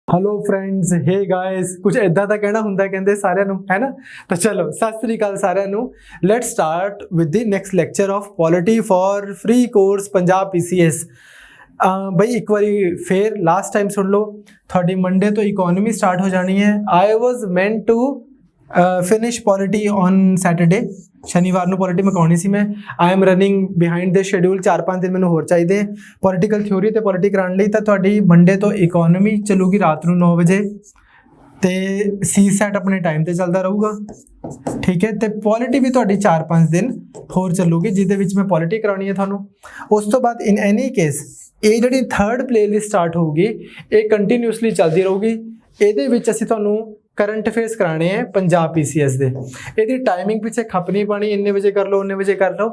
Hello friends, hey guys, कुछ इदा दा कहना हुंदा कहंदे सारिਆਂ ਨੂੰ है ना। तो चलो सत श्री अकाल सारिਆਂ ਨੂੰ। Let's start with the next lecture of polity for free course Punjab PCS। बई एक बारी फिर लास्ट टाइम सुन लो, थोड़ी मंडे तो इकोनॉमी स्टार्ट हो जानी है। I was meant to finish polity on Saturday, शनिवार ਨੂੰ ਪੋਲਿਟੀ ਮਕਾਉਣੀ ਸੀ ਮੈਂ। I am running behind the schedule, 4-5 दिन ਮੈਨੂੰ ਹੋਰ ਚਾਹੀਦੇ ਪੋਲੀਟੀਕਲ ਥਿਊਰੀ ਤੇ ਪੋਲਿਟੀ ਕਰਾਉਣ ਲਈ। ਤਾਂ ਤੁਹਾਡੀ ਮੰਡੇ ਤੋਂ ਇਕੋਨਮੀ ਚੱਲੂਗੀ ਰਾਤ ਨੂੰ 9 ਵਜੇ ਤੇ CSAT ਆਪਣੇ ਟਾਈਮ ਤੇ ਚੱਲਦਾ ਰਹੂਗਾ, ਠੀਕ ਹੈ। ਤੇ ਪੋਲਿਟੀ ਵੀ ਤੁਹਾਡੀ 4-5 ਦਿਨ ਹੋਰ ਚੱਲੂਗੀ, ਜਿਹਦੇ ਵਿੱਚ ਮੈਂ ਪੋਲਿਟੀ ਕਰਾਉਣੀ ਹੈ ਤੁਹਾਨੂੰ। ਉਸ ਤੋਂ ਬਾਅਦ ਇਨ ਐਨੀ ਕੇਸ ਇਹ ਜਿਹੜੀ ਥਰਡ ਪਲੇਲਿਸਟ ਸਟਾਰਟ ਹੋਊਗੀ, ਇਹ ਕੰਟੀਨਿਊਸਲੀ ਚੱਲਦੀ ਰਹੂਗੀ। ਇਹਦੇ ਵਿੱਚ ਅਸੀਂ ਤੁਹਾਨੂੰ करंट अफेयर्स कराने हैं पंजाब PCS दे। यदि टाइमिंग पीछे खप नहीं पानी, इन्ने बजे कर लो उन्ने बजे कर लो,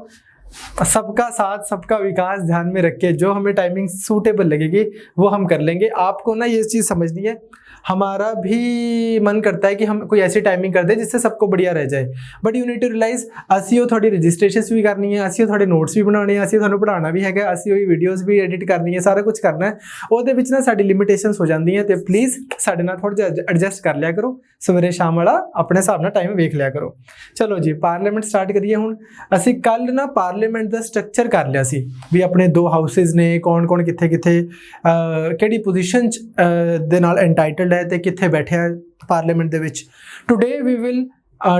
सबका साथ सबका विकास ध्यान में रख के जो हमें टाइमिंग सूटेबल लगेगी वो हम कर लेंगे। आपको ना ये चीज़ समझनी है, हमारा भी मन करता है कि हम कोई ऐसी टाइमिंग कर दे जिससे सबको बढ़िया रह जाए, but you need to realise असी थोड़ी रजिस्ट्रेशन भी करनी है, असी थोड़े नोट्स भी बनाने, असी थानू पढ़ाना भी है, असी वीडियोज़ भी एडिट करनी है, सारा कुछ करना है। वो ना साडी लिमिटेशंस हो जाती हैं, तो प्लीज़ साडे नाल थोड़ा जिहा एडजस्ट कर लिया करो। सवेरे शाम वाला अपने हिसाब नाल टाइम वेख लिया करो। चलो जी, पार्लीमेंट स्टार्ट करिए हुण। असी कल ना पार्लीमेंट का स्ट्रक्चर कर लिया सी भी अपने 2 हाउसिस ने, कौन कौन कित्थे कित्थे किहड़ी पोजीशन दे नाल एंटाइटल्ड है ते कित्थे बैठिया पार्लीमेंट दे विच। Today we will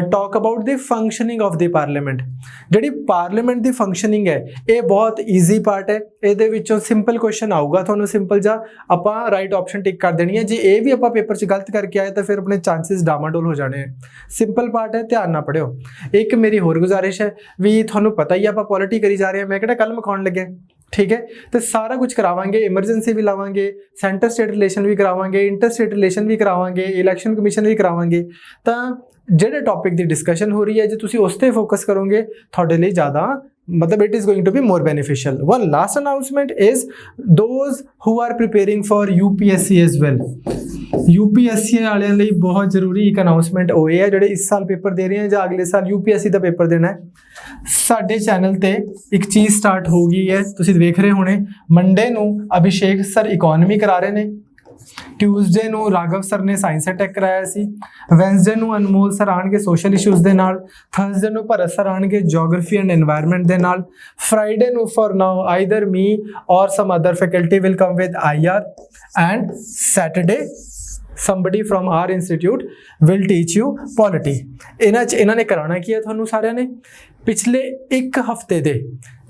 talk about the functioning of the parliament. जिहड़ी पार्लीमेंट की फंक्शनिंग है ये बहुत ईजी पार्ट है। ਇਹਦੇ ਵਿੱਚੋਂ ਸਿੰਪਲ ਕੁਐਸਚਨ ਆਊਗਾ ਤੁਹਾਨੂੰ, ਸਿੰਪਲ ਜਾ ਆਪਾਂ ਰਾਈਟ ਆਪਸ਼ਨ ਟਿਕ ਕਰ ਦੇਣੀ ਹੈ। ਜੇ ਇਹ ਵੀ ਆਪਾਂ ਪੇਪਰ 'ਚ ਗਲਤ ਕਰਕੇ ਆਏ ਤਾਂ ਫਿਰ ਆਪਣੇ ਚਾਂਸਸ ਡਾਮਾਡੋਲ ਹੋ ਜਾਣੇ। ਸਿੰਪਲ ਪਾਰਟ ਹੈ, ਧਿਆਨ ਨਾਲ ਪੜਿਓ। ਇੱਕ ਮੇਰੀ ਹੋਰ ਗੁਜ਼ਾਰਿਸ਼ ਹੈ ਵੀ ਤੁਹਾਨੂੰ ਪਤਾ ਹੀ ਆਪਾਂ ਪੋਲਿਟੀ ਕਰੀ ਜਾ ਰਹੇ ਹਾਂ, ਮੈਂ ਕਿਹੜਾ ਕੱਲ ਮਖਾਉਣ ਲੱਗੇ, ठीक है। तो सारा कुछ करावांगे, इमरजेंसी भी लावांगे, सेंटर स्टेट रिलेशन भी करावांगे, इंटर स्टेट रिलेशन भी करावांगे, इलैक्शन कमीशन भी करावांगे। तो ਜਿਹੜੇ टॉपिक की डिस्कशन हो रही है, जो तुसी उस ते फोकस करोगे ਤੁਹਾਡੇ ਲਈ ज़्यादा मतलब it is going to be more beneficial. One last announcement is those who are preparing for UPSC as well. UPSC वालियां ਲਈ बहुत जरूरी एक अनाउंसमेंट होए है ਜਿਹੜੇ इस साल पेपर दे रहे हैं ਜਾਂ अगले साल UPSC ਦਾ पेपर देना है। ਸਾਡੇ ਚੈਨਲ ਤੇ ਇੱਕ ਚੀਜ਼ ਸਟਾਰਟ ਹੋ ਗਈ ਹੈ, ਤੁਸੀਂ ਦੇਖ ਰਹੇ ਹੋਣੇ। ਮੰਡੇ ਨੂੰ ਅਭਿਸ਼ੇਕ ਸਰ ਇਕੋਨਮੀ ਕਰਾ ਰਹੇ ਨੇ, ट्यूसडे ਨੂੰ ਰਾਘਵ ਸਰ ਨੇ ਸਾਇੰਸ ਅਟੈਕ ਕਰਾਇਆ ਸੀ, ਵੈਨਸਡੇ ਨੂੰ ਅਨਮੋਲ ਸਰ ਆਣਗੇ ਸੋਸ਼ਲ ਇਸ਼ੂਜ਼ ਦੇ ਨਾਲ, ਥਰਸਡੇ ਨੂੰ ਭਰਤ ਸਰ ਆਣਗੇ ਜੀਓਗ੍ਰਾਫੀ ਐਂਡ এনवायरमेंट ਦੇ ਨਾਲ, ਫਰਾਈਡੇ ਨੂੰ for now either me or some other faculty will come with IR, and Saturday somebody from our institute will teach you polity। ਇਹਨਾਂ ਨੇ ਕਰਾਉਣਾ ਕੀ ਹੈ ਤੁਹਾਨੂੰ ਸਾਰਿਆਂ ਨੇ, ਪਿਛਲੇ ਇੱਕ ਹਫਤੇ ਦੇ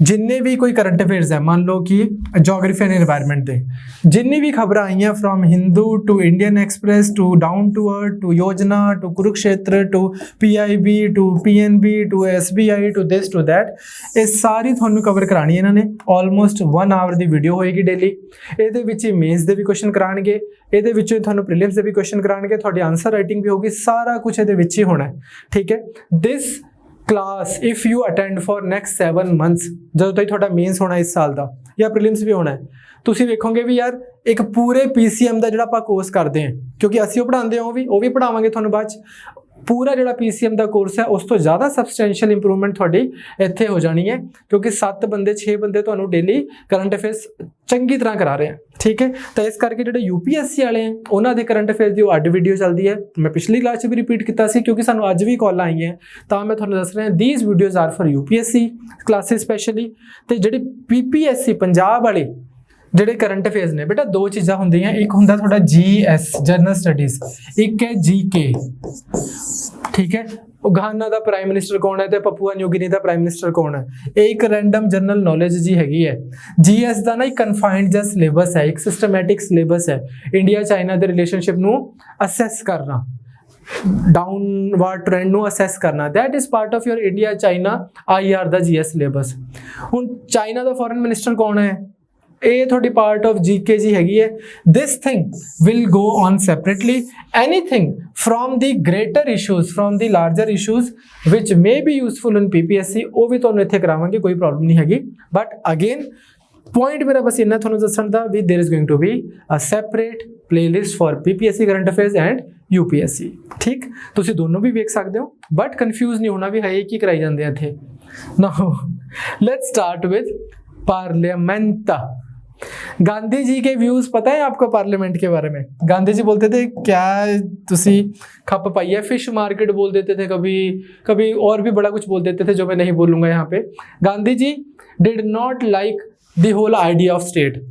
ਜਿੰਨੇ ਵੀ ਕੋਈ ਕਰੰਟ ਅਫੇਅਰਸ ਹੈ, ਮੰਨ ਲਓ ਕਿ ਜੀਓਗ੍ਰਾਫੀ ਐਂਡ এনवायरमेंट ਦੇ ਜਿੰਨੀ ਵੀ ਖਬਰਾਂ ਆਈਆਂ from Hindu to Indian Express to Down to Earth to Yojana to Kurukshetra to PIB to PNB to SBI to this to that, ਇਹ ਸਾਰੀ ਤੁਹਾਨੂੰ ਕਵਰ ਕਰਾਣੀ ਇਹਨਾਂ ਨੇ। ਆਲਮੋਸਟ 1 ਆਵਰ ਦੀ ਵੀਡੀਓ ਹੋਏਗੀ ਡੇਲੀ। ਇਹਦੇ ਵਿੱਚ ਹੀ ਮੇਨਸ ਦੇ ਵੀ ਕੁਐਸਚਨ ਕਰਾਣਗੇ, ਇਹਦੇ ਵਿੱਚੋਂ ਤੁਹਾਨੂੰ ਪ੍ਰੀਲਿਮਸ ਦੇ ਵੀ ਕੁਐਸਚਨ ਕਰਾਣਗੇ, ਤੁਹਾਡੀ ਆਨਸਰ ਰਾਈਟਿੰਗ ਵੀ ਹੋਗੀ, ਸਾਰਾ ਕੁਝ ਇਹਦੇ ਵਿੱਚ ਹੀ ਹੋਣਾ ਹੈ, ਠੀਕ ਹੈ। This class if you attend for next 7 months, जो तक थोड़ा मेन्स होना इस साल का या प्रीलिम्स भी होना है, तुसी वेखोगे भी यार एक पूरे PCM का जो आप कोर्स करते हैं, क्योंकि असी पढ़ाते हैं वो भी पढ़ावांगे थोड़ा बाद। पूरा जो PCM का कोर्स है उस तो ज़्यादा सबसटैंशियल इंप्रूवमेंट थोड़ी इत्थे हो जानी है, क्योंकि 7 बंदे 6 बंदे तो डेली करंट अफेयर्स चंगी तरह करा रहे हैं, ठीक है। तो इस करके जो UPSC वाले हैं उन्होंने करंट अफेयर्स की अड वीडियो चलती है। मैं पिछली क्लास भी रिपीट किया, क्योंकि सानू अज भी कॉल आई हैं, तो मैं थोड़ा दस रहा these videos are for UPSC classes specially. तो जो PPSC पंजाब वाले ਜਿਹੜੇ करंट अफेयर्स ने बेटा, 2 चीज़ां ਹੁੰਦੀਆਂ, एक ਹੁੰਦਾ ਤੁਹਾਡਾ GS जनरल स्टडीज़, एक है GK, ठीक है। ਉਗਾਨਾ ਦਾ ਪ੍ਰਾਈਮ ਮਿਨਿਸਟਰ ਕੌਣ ਹੈ ਤੇ ਪਪੂਆ ਨਿਊ ਗਿਨੀ ਦਾ ਪ੍ਰਾਈਮ ਮਿਨਿਸਟਰ ਕੌਣ ਹੈ, ਇਹ ਇੱਕ ਰੈਂਡਮ ਜਨਰਲ ਨੌਲੇਜ ਜੀ ਹੈਗੀ ਹੈ। GS ਦਾ ਨਾ ਇੱਕ ਕਨਫਾਈਨਡ ਜਿਹਾ ਸਿਲੇਬਸ ਹੈ, ਇੱਕ ਸਿਸਟਮੈਟਿਕ ਸਿਲੇਬਸ ਹੈ। ਇੰਡੀਆ ਚਾਈਨਾ ਦੇ ਰਿਲੇਸ਼ਨਸ਼ਿਪ ਨੂੰ ਅਸੈਸ ਕਰਨਾ, डाउनवर्ड ट्रेंड ਨੂੰ ਅਸੈਸ ਕਰਨਾ, that is part of your India China IR the GS syllabus. ਹੁਣ ਚਾਈਨਾ ਦਾ ਫੋਰਨ ਮਿਨਿਸਟਰ ਕੌਣ ਹੈ, ਇਹ ਤੁਹਾਡੀ ਪਾਰਟ ਆਫ GK ਜੀ ਹੈਗੀ ਹੈ। This thing will go on separately. Anything from the greater issues, from the larger issues which may be useful in PPSC, ਉਹ ਵੀ ਤੁਹਾਨੂੰ ਇੱਥੇ ਕਰਾਵਾਂਗੇ, ਕੋਈ ਪ੍ਰੋਬਲਮ ਨਹੀਂ ਹੈਗੀ। ਬਟ ਅਗੇਨ पॉइंट मेरा बस इन्ना थोड़ा दसन था भी there is going to be a separate playlist for PPSC current affairs and UPSC, ठीक। तुसी दोनों भी वेख सकते हो, बट कन्फ्यूज नहीं होना भी है एक ही कराई जाते हैं इत्थे। Now let's start with parliament. Gandhi ji के व्यूज पता है आपको पार्लियामेंट के बारे में? गांधी जी बोलते थे क्या तुसी खप पाई है, फिश मार्केट बोल देते थे, कभी कभी और भी बड़ा कुछ बोल देते थे जो मैं नहीं बोलूंगा यहाँ पे। Gandhi ji did not like the whole idea of state.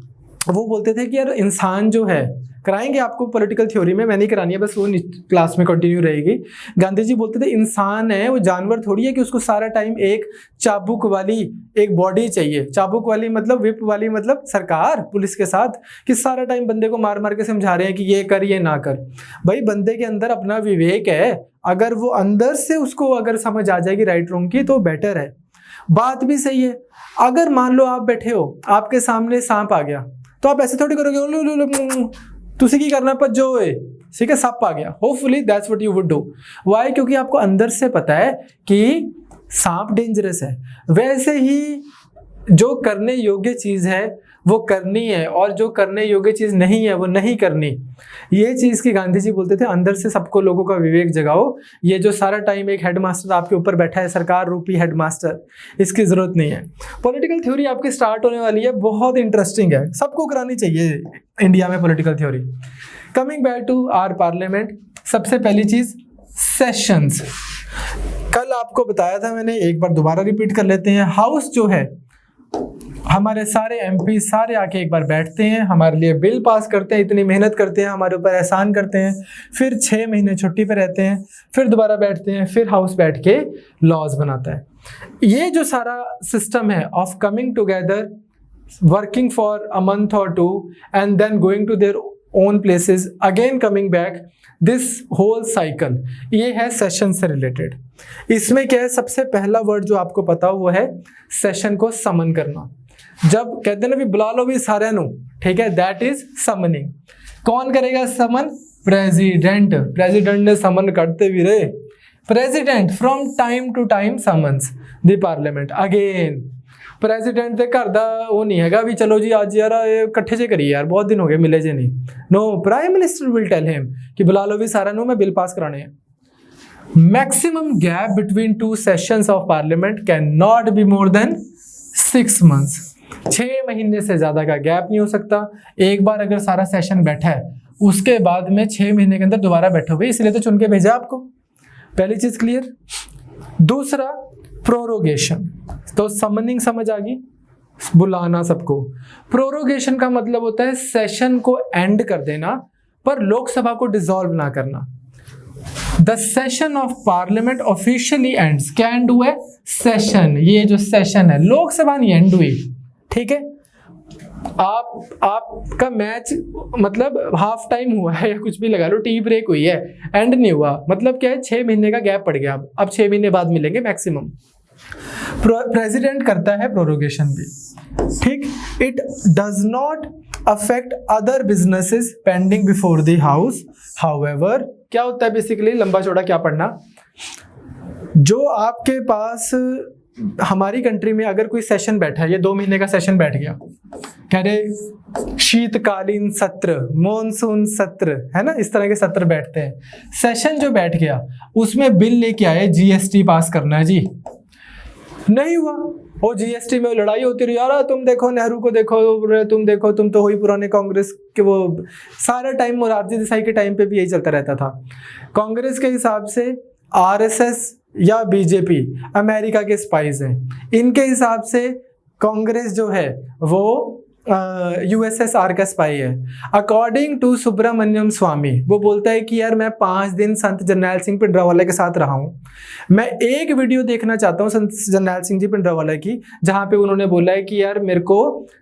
वो बोलते थे कि यार इंसान जो है, कराएंगे आपको पॉलिटिकल थ्योरी में, मैं नहीं करानी है, बस वो क्लास में कंटिन्यू रहेगी। गांधी जी बोलते थे इंसान है वो जानवर थोड़ी है कि उसको सारा टाइम एक चाबुक वाली एक बॉडी चाहिए। चाबुक वाली मतलब विप वाली मतलब सरकार पुलिस के साथ, कि सारा टाइम बंदे को मार मार के समझा रहे हैं कि ये कर ये ना कर। भाई बंदे के अंदर अपना विवेक है, अगर वो अंदर से उसको अगर समझ आ जाएगी राइट रॉन्ग की तो बेटर है। बात भी सही है, अगर मान लो आप बैठे हो, आपके सामने सांप आ गया तो आप ऐसे थोड़ी करोगे तुसी की करना भज्जो है, ठीक है, सप आ गया। Hopefully that's what you would do. Why? क्योंकि आपको अंदर से पता है कि सांप डेंजरस है। वैसे ही जो करने योग्य चीज है वो करनी है, और जो करने योग्य चीज नहीं है वो नहीं करनी। ये चीज की गांधी जी बोलते थे अंदर से सबको लोगों का विवेक जगाओ। ये जो सारा टाइम एक हेडमास्टर आपके ऊपर बैठा है, सरकार रूपी हेडमास्टर, इसकी जरूरत नहीं है। पॉलिटिकल थ्योरी आपकी स्टार्ट होने वाली है, बहुत इंटरेस्टिंग है, सबको करानी चाहिए इंडिया में political theory. Coming back to our parliament, सबसे पहली चीज सेशंस। कल आपको बताया था मैंने, एक बार दोबारा रिपीट कर लेते हैं। हाउस जो है, हमारे सारे एमपी सारे आके एक बार बैठते हैं, हमारे लिए बिल पास करते हैं, इतनी मेहनत करते हैं, हमारे ऊपर एहसान करते हैं, फिर 6 महीने छुट्टी पे रहते हैं, फिर दोबारा बैठते हैं, फिर हाउस बैठ के लॉज बनाता है। ये जो सारा सिस्टम है of coming together, working for a month और 2 and then going to their own places, again coming back, this whole cycle, ये है सेशन से रिलेटेड। इसमें क्या है, सबसे पहला वर्ड जो आपको पता हो वो है सेशन को समन करना। जब कहते हैं ना भी बुला लो भी सारे नु, ठीक है, दैट इज समनिंग। कौन करेगा समन? प्रेसिडेंट। प्रेसिडेंट ने समन करते भी रहे। President from time to time summons the parliament. Again president ਦੇ ਘਰ ਦਾ ਉਹ ਨਹੀਂ ਹੈਗਾ ਵੀ ਚਲੋ ਜੀ ਅੱਜ ਯਾਰ ਇਹ ਇਕੱਠੇ ਜੇ ਕਰੀਏ ਯਾਰ ਬਹੁਤ ਦਿਨ ਹੋ ਗਏ ਮਿਲੇ ਜੇ ਨਹੀਂ। No, prime minister will tell him कि बुला लो भी सारा नु, मैं बिल पास कराने हैं। Maximum gap between 2 sessions of parliament can not be more than 6 months. 6 महीने से ज्यादा का गैप नहीं हो सकता। एक बार अगर सारा सेशन बैठा है उसके बाद में 6 महीने के अंदर दोबारा बैठोगे, इसलिए तो चुन के भेजा आपको। पहली चीज क्लियर। दूसरा प्रोरोगेशन, तो समनिंग समझ आ गई, बुलाना सबको। प्रोरोगेशन का मतलब होता है सेशन को एंड कर देना पर लोकसभा को डिसॉल्व ना करना। The session of parliament officially ends, क्या एंड हुआ है? सेशन। ये जो सेशन है, लोकसभा नहीं एंड हुई, ठीक है। आपका मैच मतलब हाफ टाइम हुआ है या कुछ भी लगा लो, टी ब्रेक हुई है, एंड नहीं हुआ, मतलब क्या है 6 महीने का गैप पड़ गया। अब 6 महीने बाद मिलेंगे मैक्सिमम। प्रेसिडेंट करता है प्रोरोगेशन भी, ठीक। It does not affect other businesses pending before the house. However, क्या होता है बेसिकली, लंबा चौड़ा क्या पढ़ना, जो आपके पास हमारी कंट्री में अगर कोई सेशन बैठा है, ये 2 महीने का सेशन बैठ गया, कह रहे शीतकालीन सत्र, मॉनसून सत्र, है ना, इस तरह के सत्र बैठते हैं। सेशन जो बैठ गया उसमें बिल लेके आए जीएसटी पास करना है जी, नहीं हुआ, वो जीएसटी में लड़ाई होती रही, यार तुम देखो नेहरू को देखो, तुम देखो, तुम तो हो ही पुराने कांग्रेस के। वो सारा टाइम मोरारजी देसाई के टाइम पे भी यही चलता रहता था। कांग्रेस के हिसाब से आरएसएस या बीजेपी अमेरिका के स्पाइस हैं, इनके हिसाब से कांग्रेस जो है वो यूएसएसआर का स्पाई है। अकॉर्डिंग टू सुब्रमण्यम स्वामी, वो बोलता है कि यार मैं 5 दिन संत जरनैल सिंह भिंडरावाला के साथ रहा हूँ। मैं एक वीडियो देखना चाहता हूँ संत जरनैल सिंह जी भिंडरावाला की, जहाँ पे उन्होंने बोला है कि यार मेरे को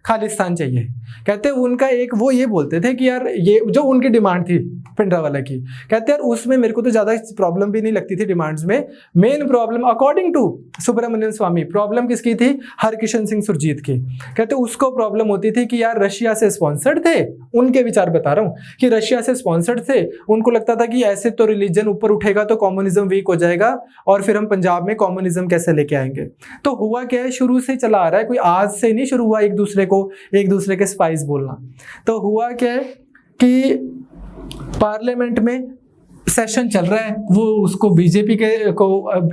खालिस्तान चाहिए। कहते उनका एक वो ये बोलते थे कि यार ये जो उनकी डिमांड थी भिंडरावाला की, कहते यार उसमें मेरे को तो ज़्यादा प्रॉब्लम भी नहीं लगती थी डिमांड्स में। Main problem according to Subramanian Swamy, problem किसकी थी? हरकिशन सिंह सुरजीत की। कहते उसको प्रॉब्लम होती थी कि यार रशिया से स्पॉन्सर्ड थे, उनके विचार बता रहा हूँ कि रशिया से स्पॉन्सर्ड थे, उनको लगता था कि ऐसे तो रिलीजन ऊपर उठेगा तो कम्युनिज्म वीक हो जाएगा और फिर हम पंजाब में कम्युनिज्म कैसे लेके आएंगे। तो हुआ क्या है, शुरू से चला आ रहा है, कोई आज से नहीं शुरू हुआ एक दूसरे के स्पाइस बोलना। तो हुआ क्या है कि पार्लियामेंट में सेशन चल रहा है, वो उसको बीजेपी के को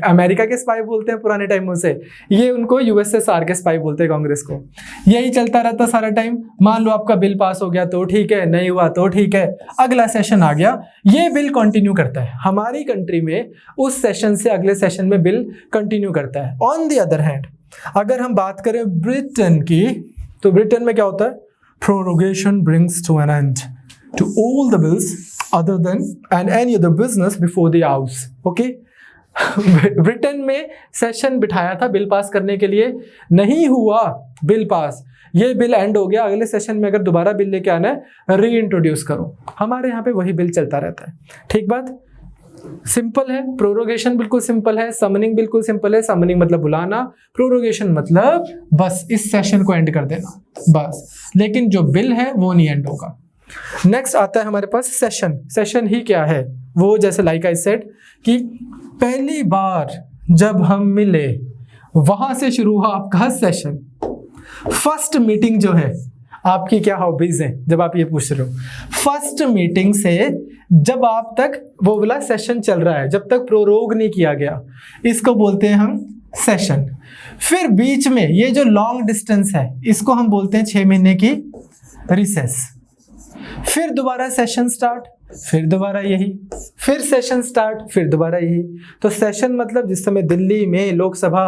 अमेरिका के स्पाई बोलते हैं पुराने टाइमों से, ये उनको यूएसएसआर के स्पाई बोलते हैं कांग्रेस को। यही चलता रहता सारा टाइम। मान लो आपका बिल पास हो गया तो ठीक है, नहीं हुआ तो ठीक है, अगला सेशन आ गया, ये बिल कंटिन्यू करता है। हमारी कंट्री में उस सेशन से अगले सेशन में बिल कंटिन्यू करता है। ऑन द अदर हैंड अगर हम बात करें ब्रिटेन की, तो ब्रिटेन में क्या होता है, prorogation brings to an end to all the bills other than and any other business before the house. Okay? Britain में सेशन बिठाया था बिल पास करने के लिए, नहीं हुआ बिल पास, ये बिल एंड हो गया, अगले सेशन में अगर दोबारा बिल लेके आना है री इंट्रोड्यूस करो। हमारे यहाँ पे वही बिल चलता रहता है। ठीक बात, सिंपल है। प्रोरोगेशन बिल्कुल सिंपल है, समनिंग बिल्कुल सिंपल है। समनिंग मतलब बुलाना, प्रोरोगेशन मतलब बस इस सेशन को एंड कर देना बस, लेकिन जो बिल है वो नहीं एंड होगा। नेक्स्ट आता है हमारे पास सेशन। सेशन ही क्या है, वो जैसे लाइक आई सेड कि पहली बार जब हम मिले वहां से शुरू हुआ आपका सेशन। फर्स्ट मीटिंग जो है, आपकी क्या हॉबीज हैं जब आप ये पूछ रहे हो, फर्स्ट मीटिंग से जब आप तक वो वाला सेशन चल रहा है, जब तक प्रोरोग नहीं किया गया, इसको बोलते हैं हम सेशन। फिर बीच में ये जो लॉन्ग डिस्टेंस है, इसको हम बोलते हैं 6 महीने की रिसेस। फिर दोबारा सेशन स्टार्ट, फिर दोबारा यही, फिर सेशन स्टार्ट, फिर दोबारा यही। तो सेशन मतलब जिस समय दिल्ली में लोकसभा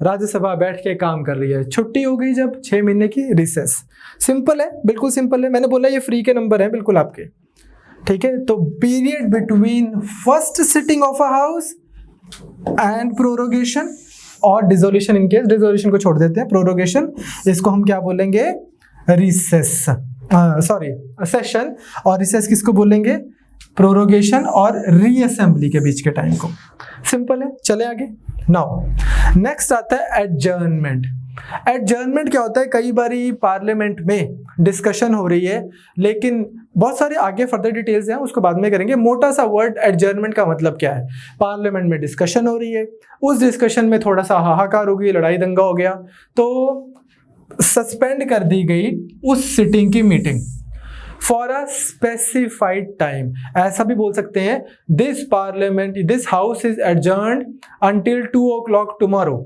राज्यसभा बैठ के काम कर रही है, छुट्टी हो गई जब 6 महीने की रिसेस। सिंपल है, बिल्कुल सिंपल है। मैंने बोला ये फ्री के नंबर है बिल्कुल आपके। ठीक है, तो period between first sitting of a house and prorogation और डिसोल्यूशन, इन केस डिसोल्यूशन को छोड़ देते हैं, प्रोरोगेशन इसको हम क्या बोलेंगे, रिसेस, सॉरी सेशन। और रिसेस किसको बोलेंगे, प्रोरोगेशन और रीअसेंबली के बीच के टाइम को। सिंपल है, चले आगे। नाउ नेक्स्ट आता है एडजर्नमेंट। एडजर्नमेंट क्या होता है, कई बारी पार्लियामेंट में डिस्कशन हो रही है, लेकिन बहुत सारे आगे फर्दर डिटेल्स हैं, उसको बाद में करेंगे। मोटा सा वर्ड एडजर्नमेंट का मतलब क्या है, पार्लियामेंट में डिस्कशन हो रही है, उस डिस्कशन में थोड़ा सा हाहाकार हो गई, लड़ाई दंगा हो गया, तो सस्पेंड कर दी गई उस सिटिंग की meeting for a specified time. ऐसा भी बोल सकते हैं, this parliament, this house is adjourned until 2 o'clock tomorrow.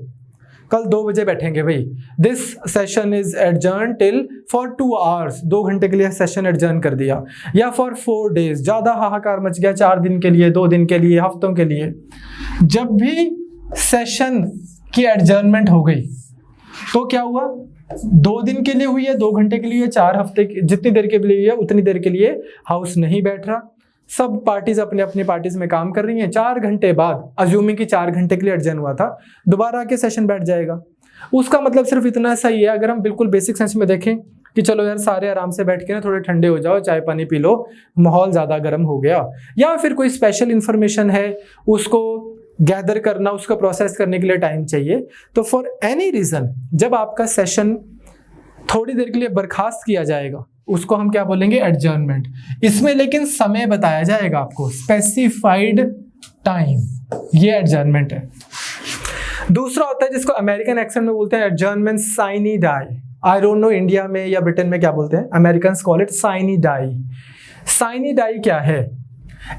कल 2 बजे बैठेंगे भाई। This session is adjourn till for 2 hours, 2 घंटे के लिए सेशन एडजर्न कर दिया। या फॉर 4 days, ज्यादा हाहाकार मच गया, 4 दिन के लिए, 2 दिन के लिए, हफ्तों के लिए। जब भी सेशन की एडजर्नमेंट हो गई तो क्या हुआ, 2 दिन के लिए हुई है, 2 घंटे के लिए, 4 हफ्ते, जितनी देर के लिए हुई है उतनी देर के लिए हाउस नहीं बैठ रहा। सब पार्टीज अपने अपने पार्टीज में काम कर रही हैं। 4 घंटे बाद, अज्यूमिंग कि 4 घंटे के लिए एडजर्न हुआ था, दोबारा आके सेशन बैठ जाएगा। उसका मतलब सिर्फ इतना सही है, अगर हम बिल्कुल बेसिक सेंस में देखें कि चलो यार सारे आराम से बैठ के ना थोड़े ठंडे हो जाओ, चाय पानी पी लो, माहौल ज्यादा गर्म हो गया, या फिर कोई स्पेशल इंफॉर्मेशन है उसको गैदर करना, उसका प्रोसेस करने के लिए टाइम चाहिए, तो फॉर एनी रीजन जब आपका सेशन थोड़ी देर के लिए बर्खास्त किया जाएगा, उसको हम क्या बोलेंगे, एडजर्नमेंट। इसमें लेकिन समय बताया जाएगा आपको, स्पेसिफाइड टाइम, ये एडजर्नमेंट है। दूसरा होता है जिसको अमेरिकन एक्सेंट में बोलते हैं adjournment sine die. I don't know India में या ब्रिटेन में क्या बोलते हैं, American call it sine die. Sine die क्या है,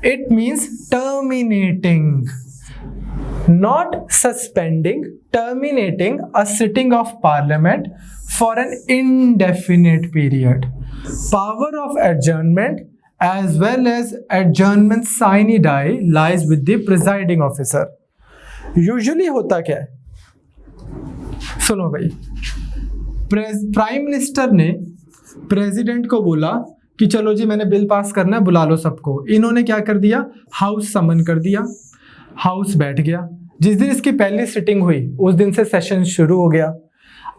it means terminating, not suspending, terminating a sitting of parliament for an indefinite period. Power of adjournment as well as adjournment sine die lies with the presiding officer. Usually होता क्या है, सुनो भाई, prime minister ने president को बोला कि चलो जी मैंने बिल पास करना है, बुला लो सबको। इन्होंने क्या कर दिया, हाउस समन कर दिया, हाउस बैठ गया। जिस दिन इसकी पहली सिटिंग हुई उस दिन से सेशन शुरू हो गया।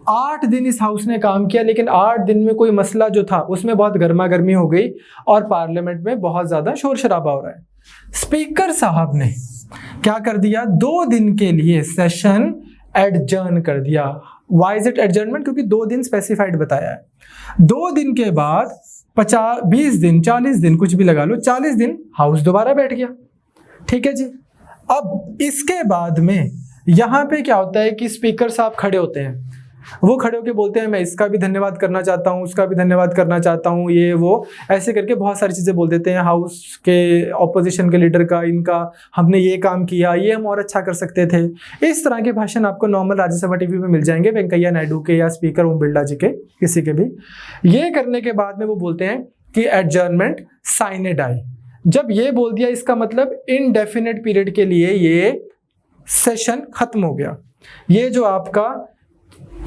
8 दिन इस हाउस ने काम किया, लेकिन 8 दिन में कोई मसला जो था उसमें बहुत गर्मा गर्मी हो गई और पार्लियामेंट में बहुत ज्यादा शोर शराबा हो रहा है। स्पीकर साहब ने क्या कर दिया, 2 दिन के लिए सेशन एडजर्न कर दिया। वाई इज इट एडजर्नमेंट, क्योंकि 2 दिन स्पेसिफाइड बताया है। 2 दिन के बाद 50, 20 दिन, 40 दिन, कुछ भी लगा लो, 40 दिन हाउस दोबारा बैठ गया। ठीक है जी। अब इसके बाद में यहां पे क्या होता है कि स्पीकर साहब खड़े होते हैं, वो खड़े होकर बोलते हैं मैं इसका भी धन्यवाद करना चाहता हूँ, उसका भी धन्यवाद करना चाहता हूँ, ये वो ऐसे करके बहुत सारी चीज़ें बोल देते हैं हाउस के ऑपोजिशन के लीडर का, इनका हमने ये काम किया, ये हम और अच्छा कर सकते थे। इस तरह के भाषण आपको नॉर्मल राज्यसभा टीवी में मिल जाएंगे, वेंकैया नायडू के या स्पीकर ओम बिरला जी के, किसी के भी। ये करने के बाद में वो बोलते हैं कि एडजर्नमेंट साइने डाई। जब ये बोल दिया इसका मतलब इनडेफिनेट पीरियड के लिए ये सेशन खत्म हो गया। ये जो आपका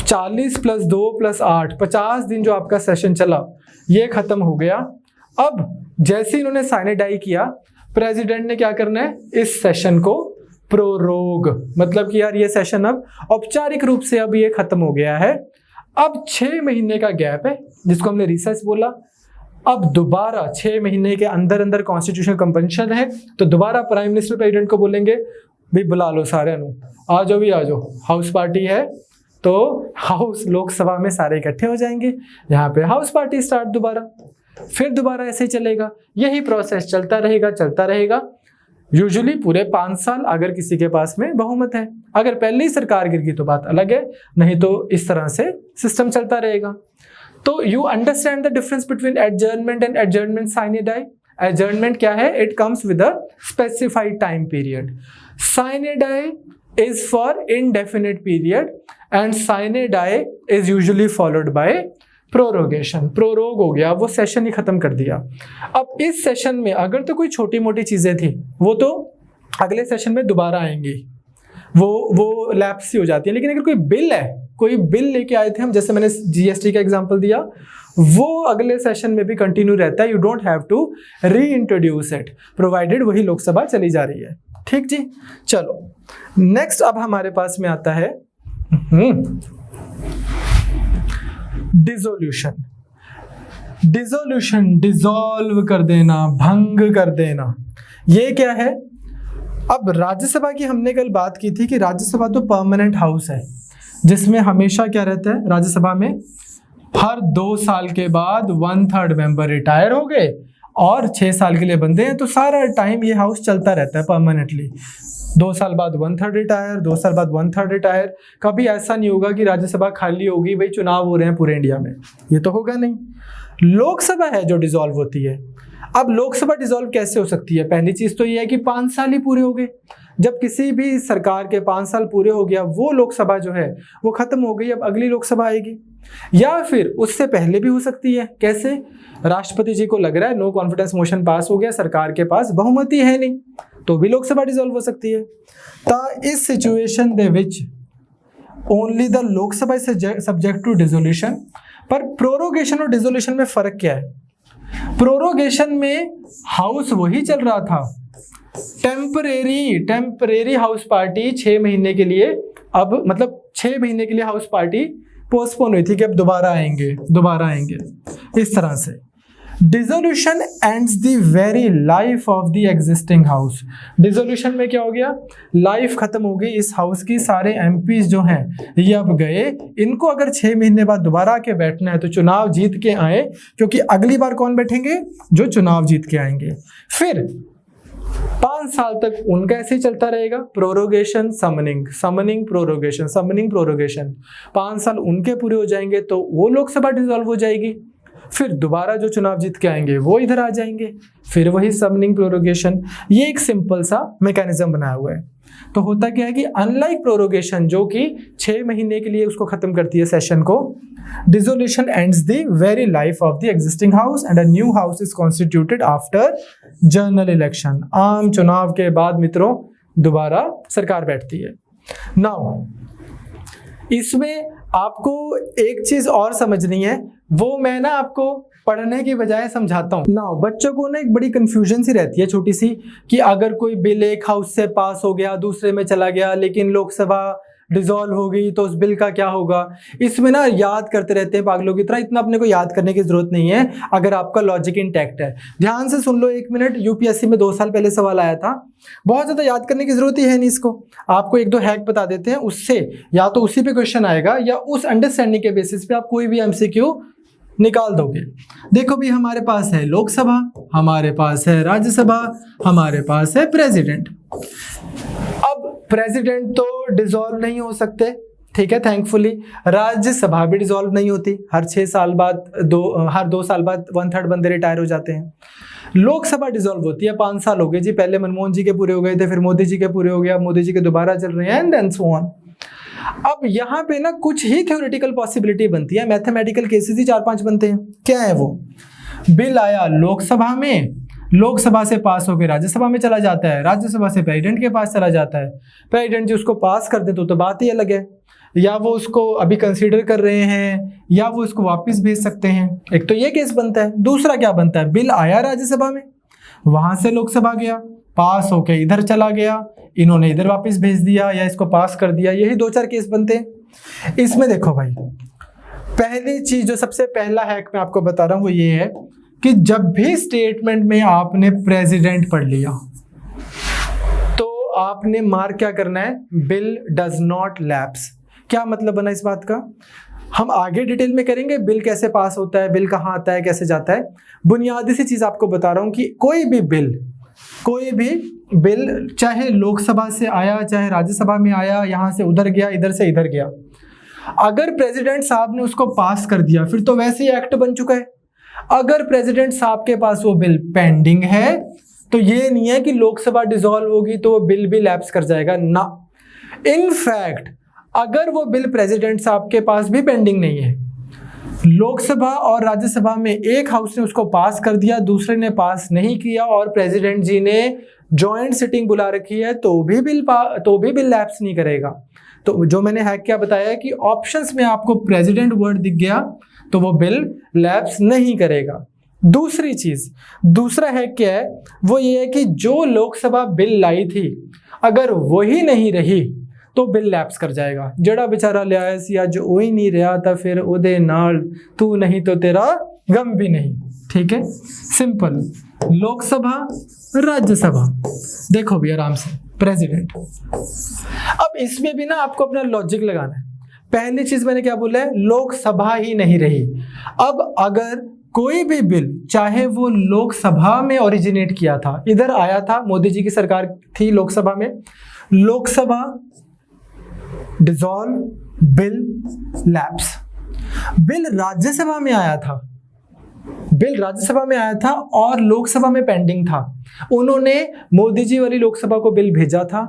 40 + 2 + 8 50 दिन जो आपका सेशन चला ये खत्म हो गया। अब जैसे इन्होंने साइने डाई किया, प्रेसिडेंट ने क्या करना है, इस सेशन को प्रोरोग, मतलब कि यार ये सेशन अब औपचारिक रूप से अब ये खत्म हो गया है। अब 6 महीने का गैप है जिसको हमने रिसेस बोला। अब दोबारा 6 महीने के अंदर अंदर कॉन्स्टिट्यूशनल कंवेंशन है, तो दोबारा प्राइम मिनिस्टर प्रेसिडेंट को बोलेंगे भी बुला लो सारे नु, आ जाओ भी आ जाओ, हाउस पार्टी है। तो हाउस लोकसभा में सारे इकट्ठे हो जाएंगे, यहाँ पे हाउस पार्टी स्टार्ट दोबारा, फिर दोबारा ऐसे ही चलेगा। यही प्रोसेस चलता रहेगा। यूजुअली पूरे 5 साल अगर किसी के पास में बहुमत है। अगर पहले ही सरकार गिर गई तो बात अलग है, नहीं तो इस तरह से सिस्टम चलता रहेगा। तो you understand the difference between adjournment and adjournment sine die. Adjournment क्या है, it comes with a specified time period. Sine die is for indefinite period and sine die is usually followed by prorogation। Prorogue हो गया, वो session ही खत्म कर दिया। अब इस सेशन में अगर तो कोई छोटी मोटी चीजें थी वो तो अगले सेशन में दोबारा आएंगी, वो लैप्स ही हो जाती है। लेकिन अगर कोई बिल लेके आए थे हम, जैसे मैंने जीएसटी का एग्जांपल दिया, वो अगले सेशन में भी कंटिन्यू रहता है। You don't have to reintroduce it, provided वही लोकसभा चली जा रही है। ठीक जी, चलो नेक्स्ट अब हमारे पास में आता है डिसोल्यूशन। डिसॉल्व कर देना, भंग कर देना, ये क्या है। अब राज्यसभा की हमने कल बात की थी कि राज्यसभा तो परमानेंट हाउस है जिसमें हमेशा क्या रहता है, राज्यसभा में हर 2 साल के बाद 1/3 मेंबर रिटायर हो गए और 6 साल के लिए बंदे हैं, तो सारा टाइम ये हाउस चलता रहता है परमानेंटली। 2 साल बाद 1/3 रिटायर, 2 साल बाद 1/3 रिटायर। कभी ऐसा नहीं होगा कि राज्यसभा खाली होगी, भाई चुनाव हो रहे हैं पूरे इंडिया में, ये तो होगा नहीं। लोकसभा है जो डिसॉल्व होती है। अब लोकसभा डिसॉल्व कैसे हो सकती है, पहली चीज तो ये है कि 5 साल ही पूरे हो गए। जब किसी भी सरकार के 5 साल पूरे हो गया, वो लोकसभा जो है वो खत्म हो गई, अब अगली लोकसभा आएगी। या फिर उससे पहले भी हो सकती है, कैसे, राष्ट्रपति जी को लग रहा है नो कॉन्फिडेंस मोशन पास हो गया, सरकार के पास बहुमति है नहीं, तो भी लोकसभा डिसॉल्व हो सकती है। तो इस situation the which only the Lok Sabha is subject to dissolution. पर प्रोरोगेशन और डिसोल्यूशन में फर्क क्या है। प्रोरोगेशन में हाउस वही चल रहा था, टेम्परेरी हाउस पार्टी 6 महीने के लिए, अब मतलब 6 महीने के लिए हाउस पार्टी पोस्टपोन हुई थी कि अब दोबारा आएंगे इस तरह से। Dissolution ends the very life of the existing house. Dissolution में क्या हो गया, लाइफ खत्म हो गई इस हाउस की, सारे एमपीज जो हैं ये अब गए, इनको अगर 6 महीने बाद दोबारा आके बैठना है तो चुनाव जीत के आए, क्योंकि अगली बार कौन बैठेंगे, जो चुनाव जीत के आएंगे। फिर 5 साल तक उनका ऐसे ही चलता रहेगा, प्रोरोगेशन समनिंग प्रोरोगेशन। 5 साल उनके पूरे हो जाएंगे तो वो लोकसभा डिसॉल्व हो जाएगी, फिर दोबारा जो चुनाव जीत के आएंगे वो इधर आ जाएंगे, फिर वही समनिंग प्रोरोगेशन। ये एक सिंपल सा मैकेनिज्म बनाया हुआ है। तो होता क्या है कि अनलाइक प्रोरोगेशन जो कि 6 महीने के लिए उसको खत्म करती है सेशन को, dissolution ends the very life of the existing house and a new house is constituted after general election. आम चुनाव के बाद मित्रों दोबारा सरकार बैठती है। नाउ इसमें आपको एक चीज और समझनी है, वो मैं ना आपको पढ़ने की बजाय समझाता हूँ ना। बच्चों को ना एक बड़ी कंफ्यूजन सी रहती है छोटी सी, कि अगर कोई बिल एक हाउस से पास हो गया दूसरे में चला गया लेकिन लोकसभा डिसॉल्व हो गई तो उस बिल का क्या होगा। इसमें ना याद करते रहते हैं पागलों की तरह, इतना अपने को याद करने की जरूरत नहीं है अगर आपका लॉजिक इंटैक्ट है। ध्यान से सुन लो 1 मिनट, यूपीएससी में 2 साल पहले सवाल आया था, बहुत ज्यादा याद करने की जरूरत ही है नहीं इसको। आपको 1-2 हैक बता देते हैं, उससे या तो उसी पे क्वेश्चन आएगा या उस अंडरस्टैंडिंग के बेसिस पे आप कोई भी एमसीक्यू निकाल दोगे। देखो भी, हमारे पास है लोकसभा, हमारे पास है राज्यसभा, हमारे पास है प्रेसिडेंट। अब प्रेसिडेंट तो डिसॉल्व नहीं हो सकते, ठीक है, थैंकफुली। राज्यसभा भी डिसॉल्व नहीं होती, हर 6 साल बाद हर 2 साल बाद 1/3 बंदे रिटायर हो जाते हैं। लोकसभा डिसॉल्व होती है, 5 साल हो गए जी, पहले मनमोहन जी के पूरे हो गए थे, फिर मोदी जी के पूरे हो गया, मोदी जी के दोबारा चल रहे हैं, एंड देन सो ऑन। अब यहाँ पे ना कुछ ही थ्योरेटिकल पॉसिबिलिटी बनती है, मैथमेटिकल केसेस ही 4-5 बनते हैं। क्या है वो? बिल आया लोकसभा में, लोकसभा से पास होकर राज्यसभा में चला जाता है, राज्यसभा से प्रेसिडेंट के पास चला जाता है, प्रेसिडेंट जी उसको पास कर दे तो बात ही अलग है, या वो उसको अभी कंसीडर कर रहे हैं, या वो इसको वापस भेज सकते हैं। एक तो ये केस बनता है। दूसरा क्या बनता है? बिल आया राज्यसभा में, वहां से लोकसभा गया, पास होके इधर चला गया, इन्होंने इधर वापस भेज दिया या इसको पास कर दिया। यही 2-4 केस बनते हैं। इसमें देखो भाई, पहली चीज जो सबसे पहला हैक मैं आपको बता रहा हूं वो ये है कि जब भी स्टेटमेंट में आपने प्रेसिडेंट पढ़ लिया तो आपने मार्क क्या करना है? Bill does not lapse. क्या मतलब बना इस बात का? हम आगे डिटेल में करेंगे बिल कैसे पास होता है, बिल कहाँ आता है, कैसे जाता है। बुनियादी सी चीज आपको बता रहा हूं कि कोई भी बिल चाहे लोकसभा से आया चाहे राज्यसभा में आया, यहां से उधर गया, इधर से इधर गया, अगर प्रेसिडेंट साहब ने उसको पास कर दिया फिर तो वैसे ही एक्ट बन चुका है। अगर प्रेसिडेंट साहब के पास वो बिल पेंडिंग है तो ये नहीं है कि लोकसभा डिसॉल्व होगी तो वो बिल भी लैप्स कर जाएगा ना। इनफैक्ट अगर वो बिल प्रेसिडेंट साहब के पास भी पेंडिंग नहीं है, लोकसभा और राज्यसभा में एक हाउस ने उसको पास कर दिया, दूसरे ने पास नहीं किया और प्रेसिडेंट जी ने जॉइंट सिटिंग बुला रखी है तो भी बिल लैप्स नहीं करेगा। तो जो मैंने हैक क्या बताया कि ऑप्शंस में आपको प्रेसिडेंट वर्ड दिख गया तो वो बिल लैप्स नहीं करेगा। दूसरी चीज, दूसरा हैक क्या है? वो ये है कि जो लोकसभा बिल लाई थी अगर वही नहीं रही तो बिल लैप्स कर जाएगा। जड़ा बेचारा लिया सी अज ओ ही नहीं रहा था फिर ओदे नाल तू नहीं तो तेरा गम भी नहीं। ठीक है, सिंपल। लोकसभा राज्यसभा, देखो भी आराम से प्रेसिडेंट। अब इसमें भी ना आपको अपना लॉजिक लगाना है। पहली चीज मैंने क्या बोला है? लोकसभा ही नहीं रही। अब अगर कोई भी बिल चाहे वो लोकसभा में ओरिजिनेट किया था, इधर आया था, मोदी जी की सरकार थी लोकसभा में, Lok Sabha dissolve, bill lapse. Bill Rajya Sabha में आया था, और लोकसभा में पेंडिंग था, उन्होंने मोदी जी वाली लोकसभा को बिल भेजा था,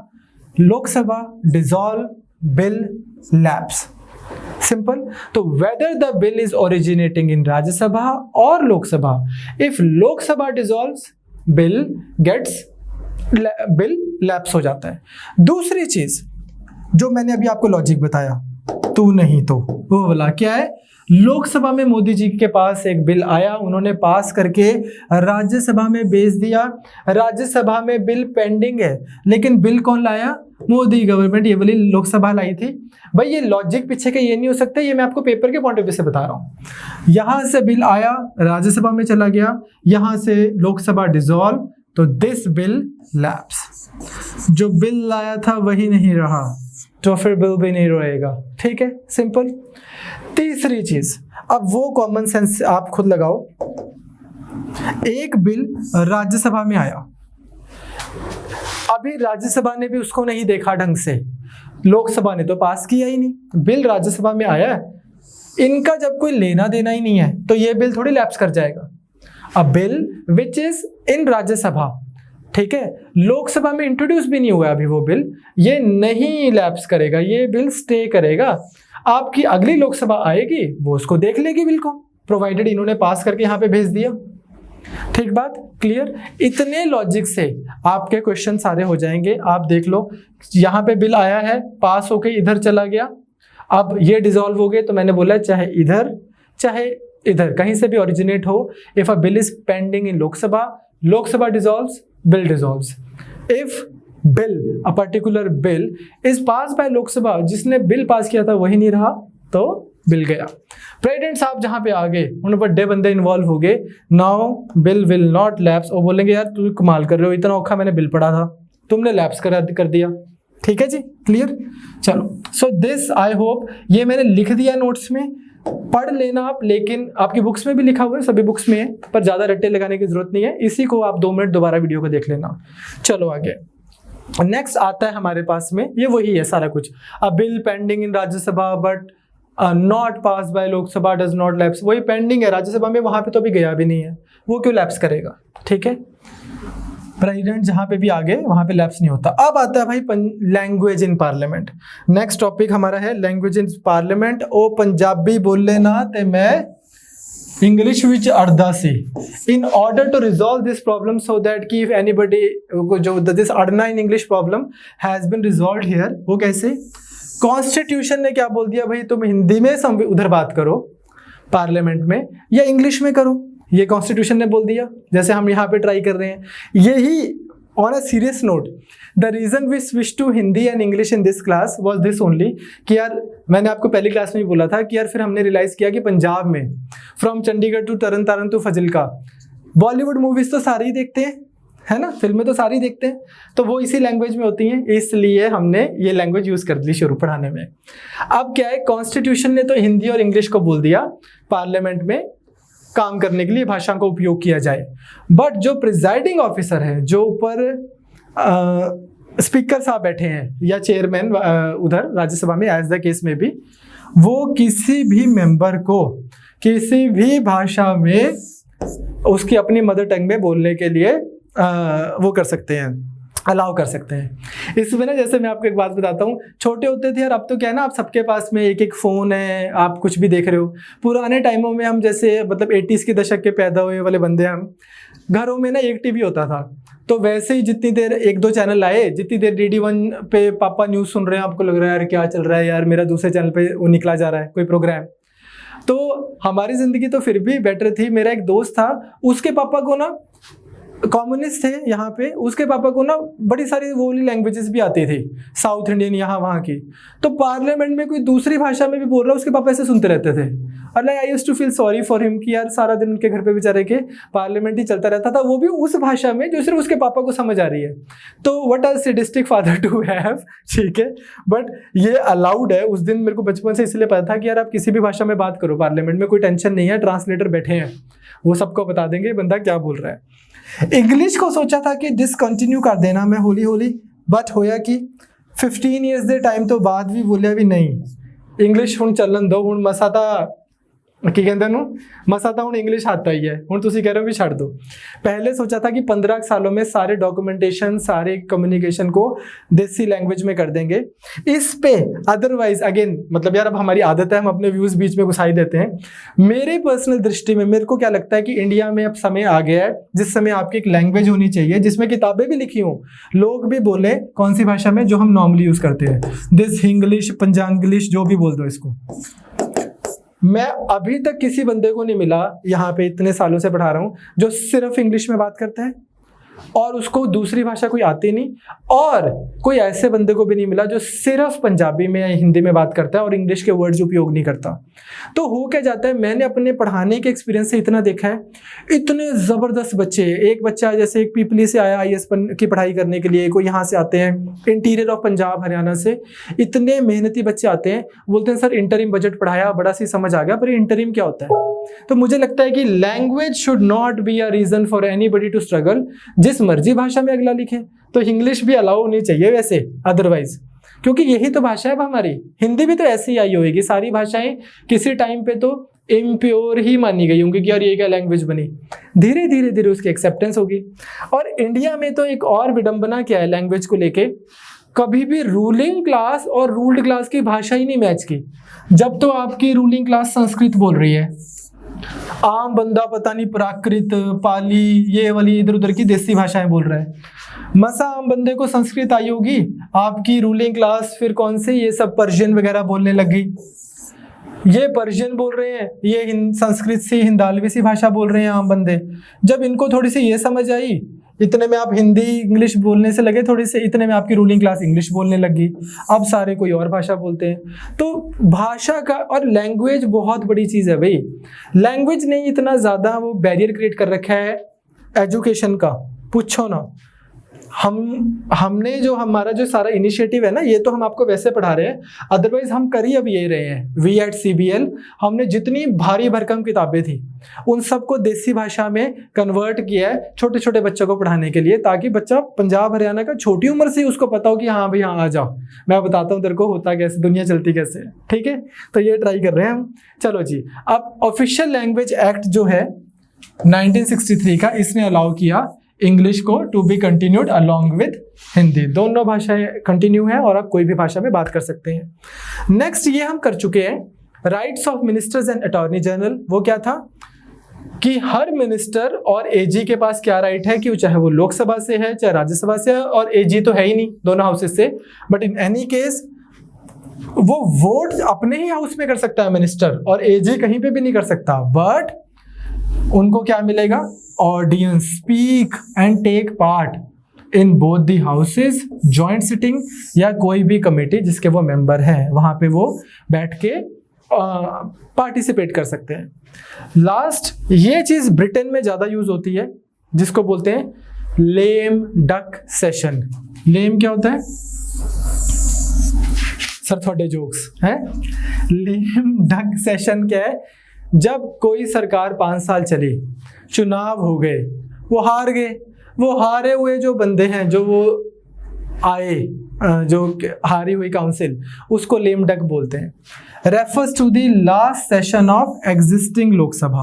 Lok Sabha dissolve, bill lapse. Simple. तो whether the bill is originating in Rajya Sabha और Lok Sabha, if Lok Sabha dissolves bill lapse हो जाता है। दूसरी चीज जो मैंने अभी आपको लॉजिक बताया, तू नहीं तो, वो वाला क्या है? लोकसभा में मोदी जी के पास एक बिल आया, उन्होंने पास करके राज्यसभा में भेज दिया, राज्यसभा में बिल पेंडिंग है, लेकिन बिल कौन लाया? मोदी गवर्नमेंट ये वाली लोकसभा लाई थी। भाई ये लॉजिक पीछे का ये नहीं हो सकता, ये मैं आपको पेपर के पॉइंट ऑफ व्यू से बता रहा हूँ। यहां से बिल आया, राज्यसभा में चला गया, यहां से लोकसभा डिसॉल्व, तो दिस बिल लैप्स। जो बिल लाया था वही नहीं रहा तो फिर बिल भी नहीं रहेगा। ठीक है, सिंपल। तीसरी चीज, अब वो कॉमन सेंस आप खुद लगाओ। एक बिल राज्यसभा में आया, अभी राज्यसभा ने भी उसको नहीं देखा ढंग से, लोकसभा ने तो पास किया ही नहीं, बिल राज्यसभा में आया है, इनका जब कोई लेना देना ही नहीं है तो ये बिल थोड़ी लैप्स कर जाएगा। अ bill which is in Rajya Sabha, ठीक है, लोकसभा में इंट्रोड्यूस भी नहीं हुआ अभी वो बिल, ये नहीं लैप्स करेगा, ये बिल स्टे करेगा। आपकी अगली लोकसभा आएगी, वो उसको देख लेगी बिल को, प्रोवाइडेड इन्होंने पास करके यहाँ पे भेज दिया। ठीक बात, क्लियर। इतने लॉजिक से आपके क्वेश्चन सारे हो जाएंगे। आप देख लो, यहाँ पे बिल आया है, पास होके इधर चला गया, अब ये डिसॉल्व हो गए, तो मैंने बोला चाहे इधर चाहे इधर कहीं से भी ओरिजिनेट हो, if a bill is pending in Lok Sabha, Lok Sabha dissolves, bill dissolves. If bill, a particular bill is pass by Lok Sabha, जिसने बिल पास किया था वही नहीं रहा तो बिल गया। प्रेसिडेंट साहब जहां पे आ गए, उन बड़े बंदे इन्वॉल्व हो गए, now bill will not lapse. और बोलेंगे यार तू कमाल कर रहे हो, इतना औखा मैंने बिल पढ़ा था, तुमने लैप्स कर दिया। ठीक है जी, क्लियर। चलो, सो दिस आई होप, ये मैंने लिख दिया नोट्स में, पढ़ लेना आप, लेकिन आपकी बुक्स में भी लिखा हुआ है, सभी बुक्स में है, पर ज्यादा रट्टे लगाने की जरूरत नहीं है। इसी को आप 2 मिनट दोबारा वीडियो को देख लेना। चलो आगे। नेक्स्ट आता है हमारे पास में, ये वही है सारा कुछ, a bill pending in Rajya Sabha but not pass by Lok Sabha does not lapse, वही पेंडिंग है राज्यसभा में, वहां पे तो अभी गया भी नहीं है, वो क्यों लैप्स करेगा, ठीक है। प्रेसिडेंट जहां पे भी आ गए वहां पे लैप्स नहीं होता। अब आता है भाई language in parliament. Next topic हमारा है लैंग्वेज इन पार्लियामेंट। ओ पंजाबी बोले ना ते मैं इंग्लिश विच अड़दा सी, in order to resolve this problem so that कि इफ एनीबडी जो दिस अड़ना in English problem has been resolve here, वो कैसे, कॉन्स्टिट्यूशन ने क्या बोल दिया भाई, तुम हिंदी में उधर बात करो पार्लियामेंट में या इंग्लिश में करो, ये कॉन्स्टिट्यूशन ने बोल दिया, जैसे हम यहाँ पे ट्राई कर रहे हैं। यही on a serious note, the reason we switch to Hindi and English in this class was this only कि यार मैंने आपको पहली क्लास में भी बोला था कि यार फिर हमने रियलाइज किया कि पंजाब में from Chandigarh to Tarn Taran to Fazilka Bollywood movies तो सारे ही देखते हैं, है ना, फिल्में तो सारी देखते हैं, तो वो इसी लैंग्वेज में होती हैं, इसलिए हमने ये लैंग्वेज यूज कर दी शुरू पढ़ाने में। अब क्या है, कॉन्स्टिट्यूशन ने तो हिंदी और इंग्लिश को बोल दिया पार्लियामेंट में काम करने के लिए भाषा का उपयोग किया जाए, बट जो प्रिजाइडिंग ऑफिसर है, जो ऊपर स्पीकर साहब बैठे हैं या चेयरमैन उधर राज्यसभा में एज द केस में भी, वो किसी भी मेंबर को किसी भी भाषा में उसकी अपनी मदर टंग में बोलने के लिए वो कर सकते हैं, अलाउ कर सकते हैं। इसमें ना जैसे मैं आपको एक बात बताता हूँ, छोटे होते थे यार, अब तो क्या है ना, आप सबके पास में एक एक फ़ोन है, आप कुछ भी देख रहे हो। पुराने टाइमों में हम जैसे मतलब 80s के दशक के पैदा हुए वाले बंदे, हम घरों में ना एक टीवी होता था, तो वैसे ही जितनी देर एक दो चैनल आए, जितनी देर DD1 पे पापा न्यूज़ सुन रहे हैं, आपको लग रहा है यार क्या चल रहा है यार, मेरा दूसरे चैनल पे वो निकला जा रहा है कोई प्रोग्राम, तो हमारी ज़िंदगी तो फिर भी बेटर थी। मेरा एक दोस्त था, उसके पापा को ना, कम्युनिस्ट थे यहाँ पे, उसके पापा को ना बड़ी सारी वो वाली लैंग्वेजेस भी आती थी, साउथ इंडियन यहाँ वहाँ की, तो पार्लियामेंट में कोई दूसरी भाषा में भी बोल रहा है, उसके पापा ऐसे सुनते रहते थे। और like I used to feel sorry for him कि यार सारा दिन उनके घर पे बेचारे के पार्लियामेंट ही चलता रहता था, वो भी उस भाषा में जो सिर्फ उसके पापा को समझ आ रही है। तो what are sadistic father to have, ठीक है, बट ये अलाउड है। उस दिन मेरे को बचपन से इसलिए पता था कि यार आप किसी भी भाषा में बात करो पार्लियामेंट में, कोई टेंशन नहीं है, ट्रांसलेटर बैठे हैं, वो सबको बता देंगे बंदा क्या बोल रहा है। इंग्लिश को सोचा था कि डिसकंटिन्यू कर देना मैं हौली हौली, बट होया कि 15 ईयर्स दे टाइम तो बाद भी बोलिया भी नहीं, इंग्लिश हुण चलन दो, हुण मसा ता की कहते हैं मसा था, इंग्लिश आता ही है, हूँ तुम कह रहे हो भी छड़ दो। पहले सोचा था कि 15 सालों में सारे डॉक्यूमेंटेशन, सारे कम्युनिकेशन को देसी लैंग्वेज में कर देंगे इस पे। अदरवाइज अगेन मतलब यार अब हमारी आदत है, हम अपने व्यूज बीच में घुसाई देते हैं। मेरे पर्सनल दृष्टि में मेरे को क्या लगता है कि इंडिया में अब समय आ गया है जिस समय आपकी एक लैंग्वेज होनी चाहिए जिसमें किताबें भी लिखी हों, लोग भी बोले कौन सी भाषा में, जो हम नॉर्मली यूज करते हैं, दिस इंग्लिश, पंजांग्लिश, जो भी बोल दो इसको। मैं अभी तक किसी बंदे को नहीं मिला यहाँ पे, इतने सालों से पढ़ा रहा हूँ, जो सिर्फ इंग्लिश में बात करता है और उसको दूसरी भाषा कोई आती नहीं, और कोई ऐसे बंदे को भी नहीं मिला जो सिर्फ पंजाबी में या हिंदी में बात करता है और इंग्लिश के वर्ड्स उपयोग नहीं करता। तो हो क्या जाता है, मैंने अपने पढ़ाने के एक्सपीरियंस से इतना देखा है, इतने ज़बरदस्त बच्चे, एक बच्चा जैसे एक पीपली से आया IAS की पढ़ाई करने के लिए, कोई यहाँ से आते हैं इंटीरियर ऑफ पंजाब हरियाणा से, इतने मेहनती बच्चे आते हैं, बोलते हैं सर इंटरिम बजट पढ़ाया, बड़ा सी समझ आ गया, पर इंटरिम क्या होता है। तो मुझे लगता है कि language should not be a reason for anybody to struggle. जिस मर्जी भाषा में अगला लिखे तो इंग्लिश भी अलाउ होनी चाहिए वैसे, अदरवाइज, क्योंकि यही तो भाषा है अब हमारी। हिंदी भी तो ऐसी ही आई होगी, सारी भाषाएं किसी टाइम पे तो इम्प्योर ही मानी गई होंगी कि यार ये क्या लैंग्वेज बनी, धीरे धीरे धीरे उसकी एक्सेप्टेंस होगी। और इंडिया में तो एक और विडंबना क्या है लैंग्वेज को लेके, कभी भी रूलिंग क्लास और रूल्ड क्लास की भाषा ही नहीं मैच की। जब तो आपकी रूलिंग क्लास संस्कृत बोल रही है, आम बंदा पता नहीं प्राकृत, पाली, ये वाली इधर उधर की देसी भाषाएं बोल रहा है, मसा आम बंदे को संस्कृत आई होगी, आपकी रूलिंग क्लास फिर कौन से ये सब पर्शियन वगैरह बोलने लगी, ये पर्शियन बोल रहे हैं, ये संस्कृत से हिंदालवी सी भाषा बोल रहे हैं आम बंदे। जब इनको थोड़ी सी ये समझ आई, इतने में आप हिंदी इंग्लिश बोलने से लगे थोड़ी से, इतने में आपकी रूलिंग क्लास इंग्लिश बोलने लगी, अब सारे कोई और भाषा बोलते हैं। तो भाषा का और लैंग्वेज बहुत बड़ी चीज़ है भाई। लैंग्वेज ने इतना ज़्यादा वो बैरियर क्रिएट कर रखा है एजुकेशन का, पूछो ना। हमने जो हमारा जो सारा इनिशिएटिव है ना, ये तो हम आपको वैसे पढ़ा रहे हैं, अदरवाइज हम कर ही अब ये रहे हैं। वी एट CBL हमने जितनी भारी भरकम किताबें थी उन सबको देसी भाषा में कन्वर्ट किया है छोटे छोटे बच्चों को पढ़ाने के लिए, ताकि बच्चा पंजाब हरियाणा का छोटी उम्र से उसको पता हो कि हाँ भाई हाँ आ जाओ, मैं बताता हूँ तेरे को होता कैसे, दुनिया चलती कैसे है। ठीक है, तो ये ट्राई कर रहे हैं हम। चलो जी, अब ऑफिशियल लैंग्वेज एक्ट जो है 1963 का, इसने अलाउ किया इंग्लिश को to be continued along with Hindi. दोनों भाषाएं कंटिन्यू है और आप कोई भी भाषा में बात कर सकते हैं। नेक्स्ट ये हम कर चुके हैं, rights of ministers and attorney general. वो क्या था कि हर मिनिस्टर और एजी के पास क्या राइट है कि चाहे वो लोकसभा से है चाहे राज्यसभा से है, और एजी तो है ही नहीं दोनों हाउसेस से, बट इन एनी केस वो वोट अपने ही हाउस में कर सकता है मिनिस्टर, और एजी कहीं पे भी नहीं कर सकता। बट उनको क्या मिलेगा, audience, speak and take part in both the houses, joint sitting या कोई भी कमेटी जिसके वो मेंबर हैं, वहां पे वो बैठ के पार्टिसिपेट कर सकते हैं। लास्ट, ये चीज ब्रिटेन में ज्यादा यूज होती है, जिसको बोलते हैं लेम डक सेशन। लेम क्या होता है सर, थोड़े जोक्स हैं। लेम डक सेशन क्या है, जब कोई सरकार 5 साल चली, चुनाव हो गए, वो हार गए, वो हारे हुए जो बंदे हैं, जो वो आए, जो हारी हुई काउंसिल, उसको लेम डक बोलते हैं। Refers to the last session of existing Lok Sabha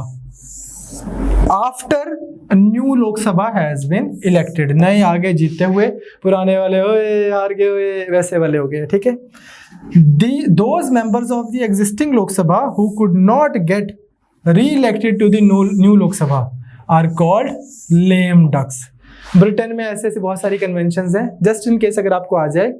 after new Lok Sabha has been elected. नए आगे जीते हुए, पुराने वाले ओए हार गए हुए, वैसे वाले हो गए। ठीक है, those members of the existing Lok Sabha who could not get re-elected to the new Lok Sabha are called lame ducks. Britain में ऐसे ऐसे बहुत सारी कन्वेंशंस हैं, जस्ट इन केस अगर आपको आ जाए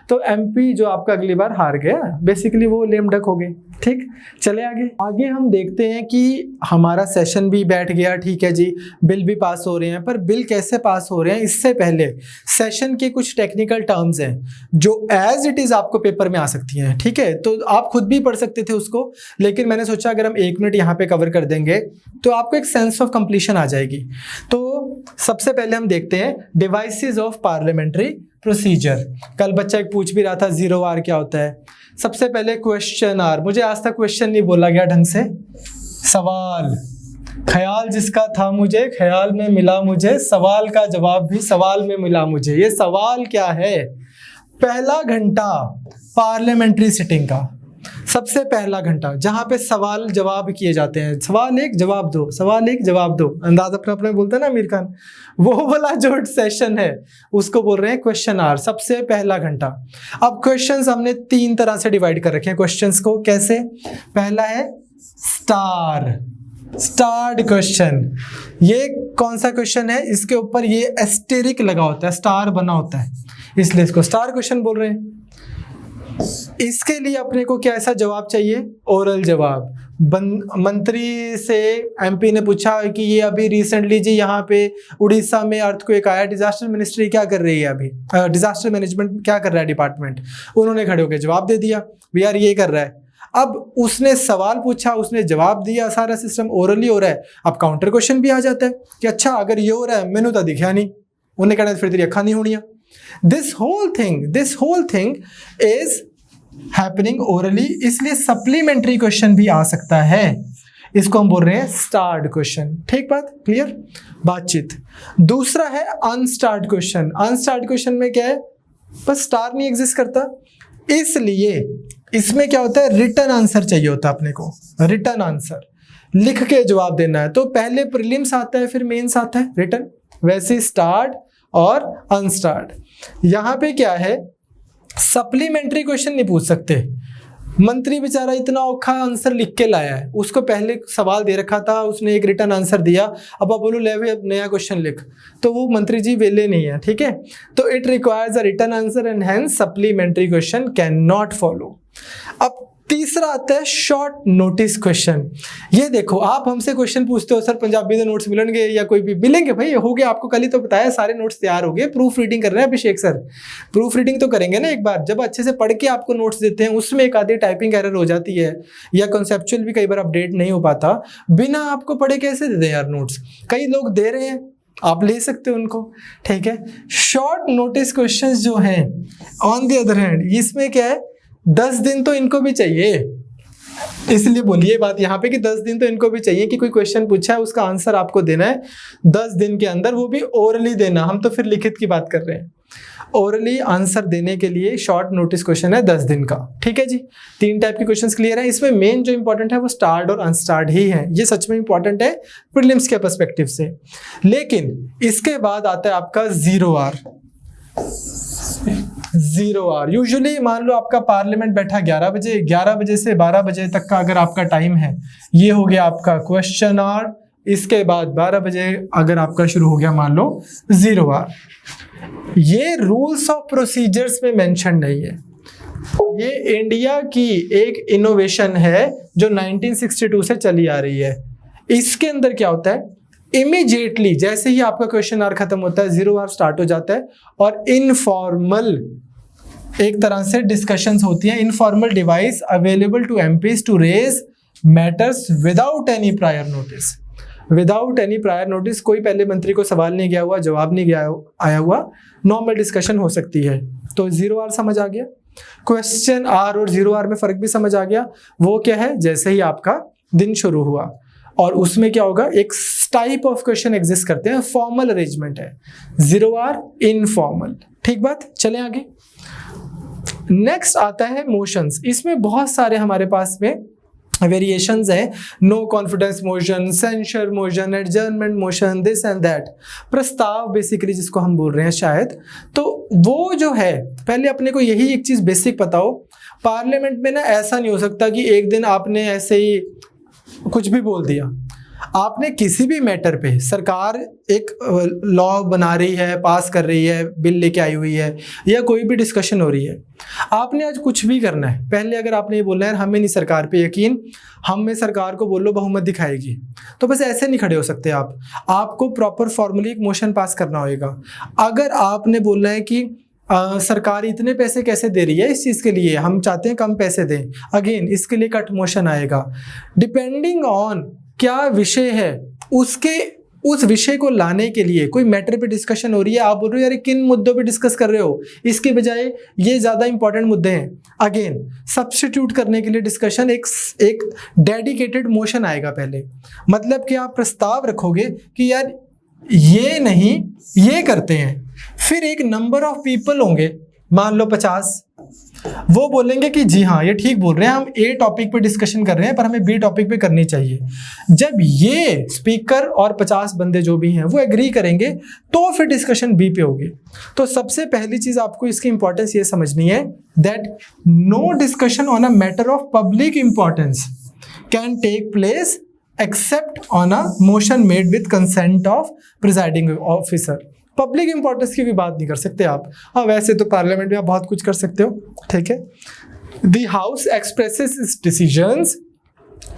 तो एमपी जो आपका अगली बार हार गया, बेसिकली वो लेम डक हो गए। ठीक, चले आगे हम देखते हैं कि हमारा सेशन भी बैठ गया, ठीक है जी, बिल भी पास हो रहे हैं। पर बिल कैसे पास हो रहे हैं, इससे पहले सेशन के कुछ टेक्निकल टर्म्स हैं जो एज इट इज आपको पेपर में आ सकती हैं। ठीक है, तो आप खुद भी पढ़ सकते थे उसको, लेकिन मैंने सोचा अगर हम 1 मिनट यहाँ पे कवर कर देंगे तो आपको एक सेंस ऑफ कंप्लीशन आ जाएगी। तो सबसे पहले हम देखते हैं डिवाइसेस ऑफ पार्लियामेंट्री प्रोसीजर। कल बच्चा एक पूछ भी रहा था 0R क्या होता है। सबसे पहले क्वेश्चन आर, मुझे आज तक क्वेश्चन नहीं बोला गया ढंग से, सवाल, ख्याल जिसका था मुझे ख्याल में मिला मुझे, सवाल का जवाब भी सवाल में मिला मुझे। ये सवाल क्या है, पहला घंटा पार्लियामेंट्री सिटिंग का, सबसे पहला घंटा जहां पे सवाल जवाब किए जाते हैं, सवाल एक जवाब दो, सवाल एक जवाब दो, अंदाज अपना अपना बोलता है ना आमिर खान, वो वाला जो सेशन है उसको बोल रहे हैं क्वेश्चन आवर, सबसे पहला घंटा। अब क्वेश्चंस हमने 3 तरह से डिवाइड कर रखे हैं क्वेश्चंस को। कैसे, पहला है स्टार्ड क्वेश्चन। ये कौन सा क्वेश्चन है, इसके ऊपर ये एस्टेरिक लगा होता है, स्टार बना होता है, इसलिए इसको स्टार क्वेश्चन बोल रहे हैं। इसके लिए अपने को क्या ऐसा जवाब चाहिए, ओरल जवाब। मंत्री से एमपी ने पूछा कि ये अभी रिसेंटली जी यहाँ पे उड़ीसा में अर्थक्वेक आया, डिजास्टर मिनिस्ट्री क्या कर रही है, अभी डिजास्टर मैनेजमेंट क्या कर रहा है डिपार्टमेंट, उन्होंने खड़े होकर जवाब दे दिया भी यार ये कर रहा है। अब उसने सवाल पूछा, उसने जवाब दिया, सारा सिस्टम ओरली हो रहा है। अब काउंटर क्वेश्चन भी आ जाता है कि अच्छा अगर ये हो रहा है मैंने तो दिखा नहीं, उन्हें कहना फिर तेरी अखा नहीं होनी। This whole thing is happening orally, इसलिए सप्लीमेंट्री क्वेश्चन भी आ सकता है, इसको हम बोल रहे हैं स्टार्ड क्वेश्चन। ठीक बात, क्लियर बातचीत। दूसरा है अनस्टार्ड क्वेश्चन। अनस्टार्ड क्वेश्चन में क्या है, बस स्टार नहीं एग्जिस्ट करता, इसलिए इसमें क्या होता है, रिटर्न आंसर चाहिए होता है अपने को, रिटर्न आंसर लिख के जवाब देना है। तो पहले प्रीलिम्स आता है फिर मेंस आता है रिटर्न, वैसे स्टार्ड और अनस्टार्ड। यहाँ पे क्या है, सप्लीमेंट्री क्वेश्चन नहीं पूछ सकते। मंत्री बेचारा इतना औखा आंसर लिख के लाया है, उसको पहले सवाल दे रखा था, उसने एक रिटर्न आंसर दिया, अब आप बोलो ले अब नया क्वेश्चन लिख, तो वो मंत्री जी वेले नहीं है। ठीक है, तो it requires a return answer and hence supplementary question can not follow. अब तीसरा आता है शॉर्ट नोटिस क्वेश्चन। ये देखो, आप हमसे क्वेश्चन पूछते हो सर पंजाबी के नोट्स मिलेंगे या कोई भी मिलेंगे, भाई हो गया, आपको कल ही तो बताया सारे नोट्स तैयार हो गए, प्रूफ रीडिंग कर रहे हैं अभिषेक सर। प्रूफ रीडिंग तो करेंगे ना एक बार, जब अच्छे से पढ़ के आपको नोट्स देते हैं, उसमें एक आधी टाइपिंग एरर हो जाती है या कॉन्सेप्चुअल भी कई बार अपडेट नहीं हो पाता, बिना आपको पढ़े कैसे दे दें यार नोट्स। कई लोग दे रहे हैं, आप ले सकते हो उनको, ठीक है। शॉर्ट नोटिस क्वेश्चंस जो हैं ऑन द अदर हैंड, इसमें क्या है 10 दिन तो इनको भी चाहिए, इसलिए बोलिए बात यहाँ पे कि 10 दिन तो इनको भी चाहिए कि कोई क्वेश्चन पूछा है उसका आंसर आपको देना है 10 दिन के अंदर, वो भी ओरली देना। हम तो फिर लिखित की बात कर रहे हैं, ओरली आंसर देने के लिए शॉर्ट नोटिस क्वेश्चन है 10 दिन का, ठीक है जी। 3 टाइप के क्वेश्चंस क्लियर है। इसमें मेन जो इंपॉर्टेंट है वो स्टार्ड और अनस्टार्ड ही है, ये सच में इंपॉर्टेंट है प्रीलिम्स के पर्सपेक्टिव से। लेकिन इसके बाद आता है आपका 0R। 0R यूजुअली मान लो आपका पार्लियामेंट बैठा 11 बजे, 11 बजे से 12 बजे तक का अगर आपका टाइम है, ये हो गया आपका क्वेश्चन आवर। इसके बाद 12 बजे अगर आपका शुरू हो गया मान लो 0R। ये रूल्स ऑफ प्रोसीजर्स में मेंशन नहीं है, ये इंडिया की एक इनोवेशन है जो 1962 से चली आ रही है। इसके अंदर क्या होता है, इमीडिएटली जैसे ही आपका क्वेश्चन आवर खत्म होता है 0R स्टार्ट हो जाता है और इनफॉर्मल एक तरह से डिस्कशंस होती हैं, informal device available to MPs to raise matters without any prior notice. Without any prior notice, कोई पहले मंत्री को सवाल नहीं गया हुआ, जवाब नहीं गया आया हुआ, नॉर्मल डिस्कशन हो सकती है। तो 0R समझ आ गया, क्वेश्चन आर और 0R में फर्क भी समझ आ गया। वो क्या है, जैसे ही आपका दिन शुरू हुआ और उसमें क्या होगा, एक टाइप ऑफ क्वेश्चन एग्जिस्ट करते हैं, फॉर्मल अरेंजमेंट है, 0R इनफॉर्मल, ठीक बात। चलें आगे। नेक्स्ट आता है मोशंस। इसमें बहुत सारे हमारे पास में वेरिएशंस हैं, no confidence motion, censure motion, adjournment motion, this and that, प्रस्ताव बेसिकली जिसको हम बोल रहे हैं शायद। तो वो जो है, पहले अपने को यही एक चीज बेसिक पता हो, पार्लियामेंट में ना ऐसा नहीं हो सकता कि एक दिन आपने ऐसे ही कुछ भी बोल दिया। आपने किसी भी मैटर पे, सरकार एक लॉ बना रही है, पास कर रही है, बिल लेके आई हुई है, या कोई भी डिस्कशन हो रही है, आपने आज कुछ भी करना है, पहले अगर आपने ये बोलना है हमें नहीं सरकार पे यकीन, हमें सरकार को बोलो बहुमत दिखाएगी, तो बस ऐसे नहीं खड़े हो सकते आप। आपको प्रॉपर फॉर्मली एक मोशन पास करना होगा। अगर आपने बोलना है कि सरकार इतने पैसे कैसे दे रही है इस चीज़ के लिए, हम चाहते हैं कम पैसे दें, अगेन इसके लिए कट मोशन आएगा। डिपेंडिंग ऑन क्या विषय है, उस विषय को लाने के लिए, कोई मैटर पे डिस्कशन हो रही है, आप बोल रहे हो यार किन मुद्दों पे डिस्कस कर रहे हो, इसके बजाय ये ज़्यादा इंपॉर्टेंट मुद्दे हैं, अगेन सब्स्टिट्यूट करने के लिए डिस्कशन एक डेडिकेटेड मोशन आएगा पहले। मतलब कि आप प्रस्ताव रखोगे कि यार ये नहीं ये करते हैं, फिर एक नंबर ऑफ पीपल होंगे, मान लो 50, वो बोलेंगे कि जी हाँ ये ठीक बोल रहे हैं, हम ए टॉपिक पे डिस्कशन कर रहे हैं पर हमें बी टॉपिक पे करनी चाहिए। जब ये स्पीकर और 50 बंदे जो भी हैं वो एग्री करेंगे तो फिर डिस्कशन बी पे होगी। तो सबसे पहली चीज आपको इसकी इंपॉर्टेंस ये समझनी है that no discussion on a matter of public importance can take place except on a motion made with consent of presiding officer. Public importance की भी बात नहीं कर सकते आप। हाँ, वैसे तो पार्लियामेंट में आप बहुत कुछ कर सकते हो, ठीक है। The house expresses it's decisions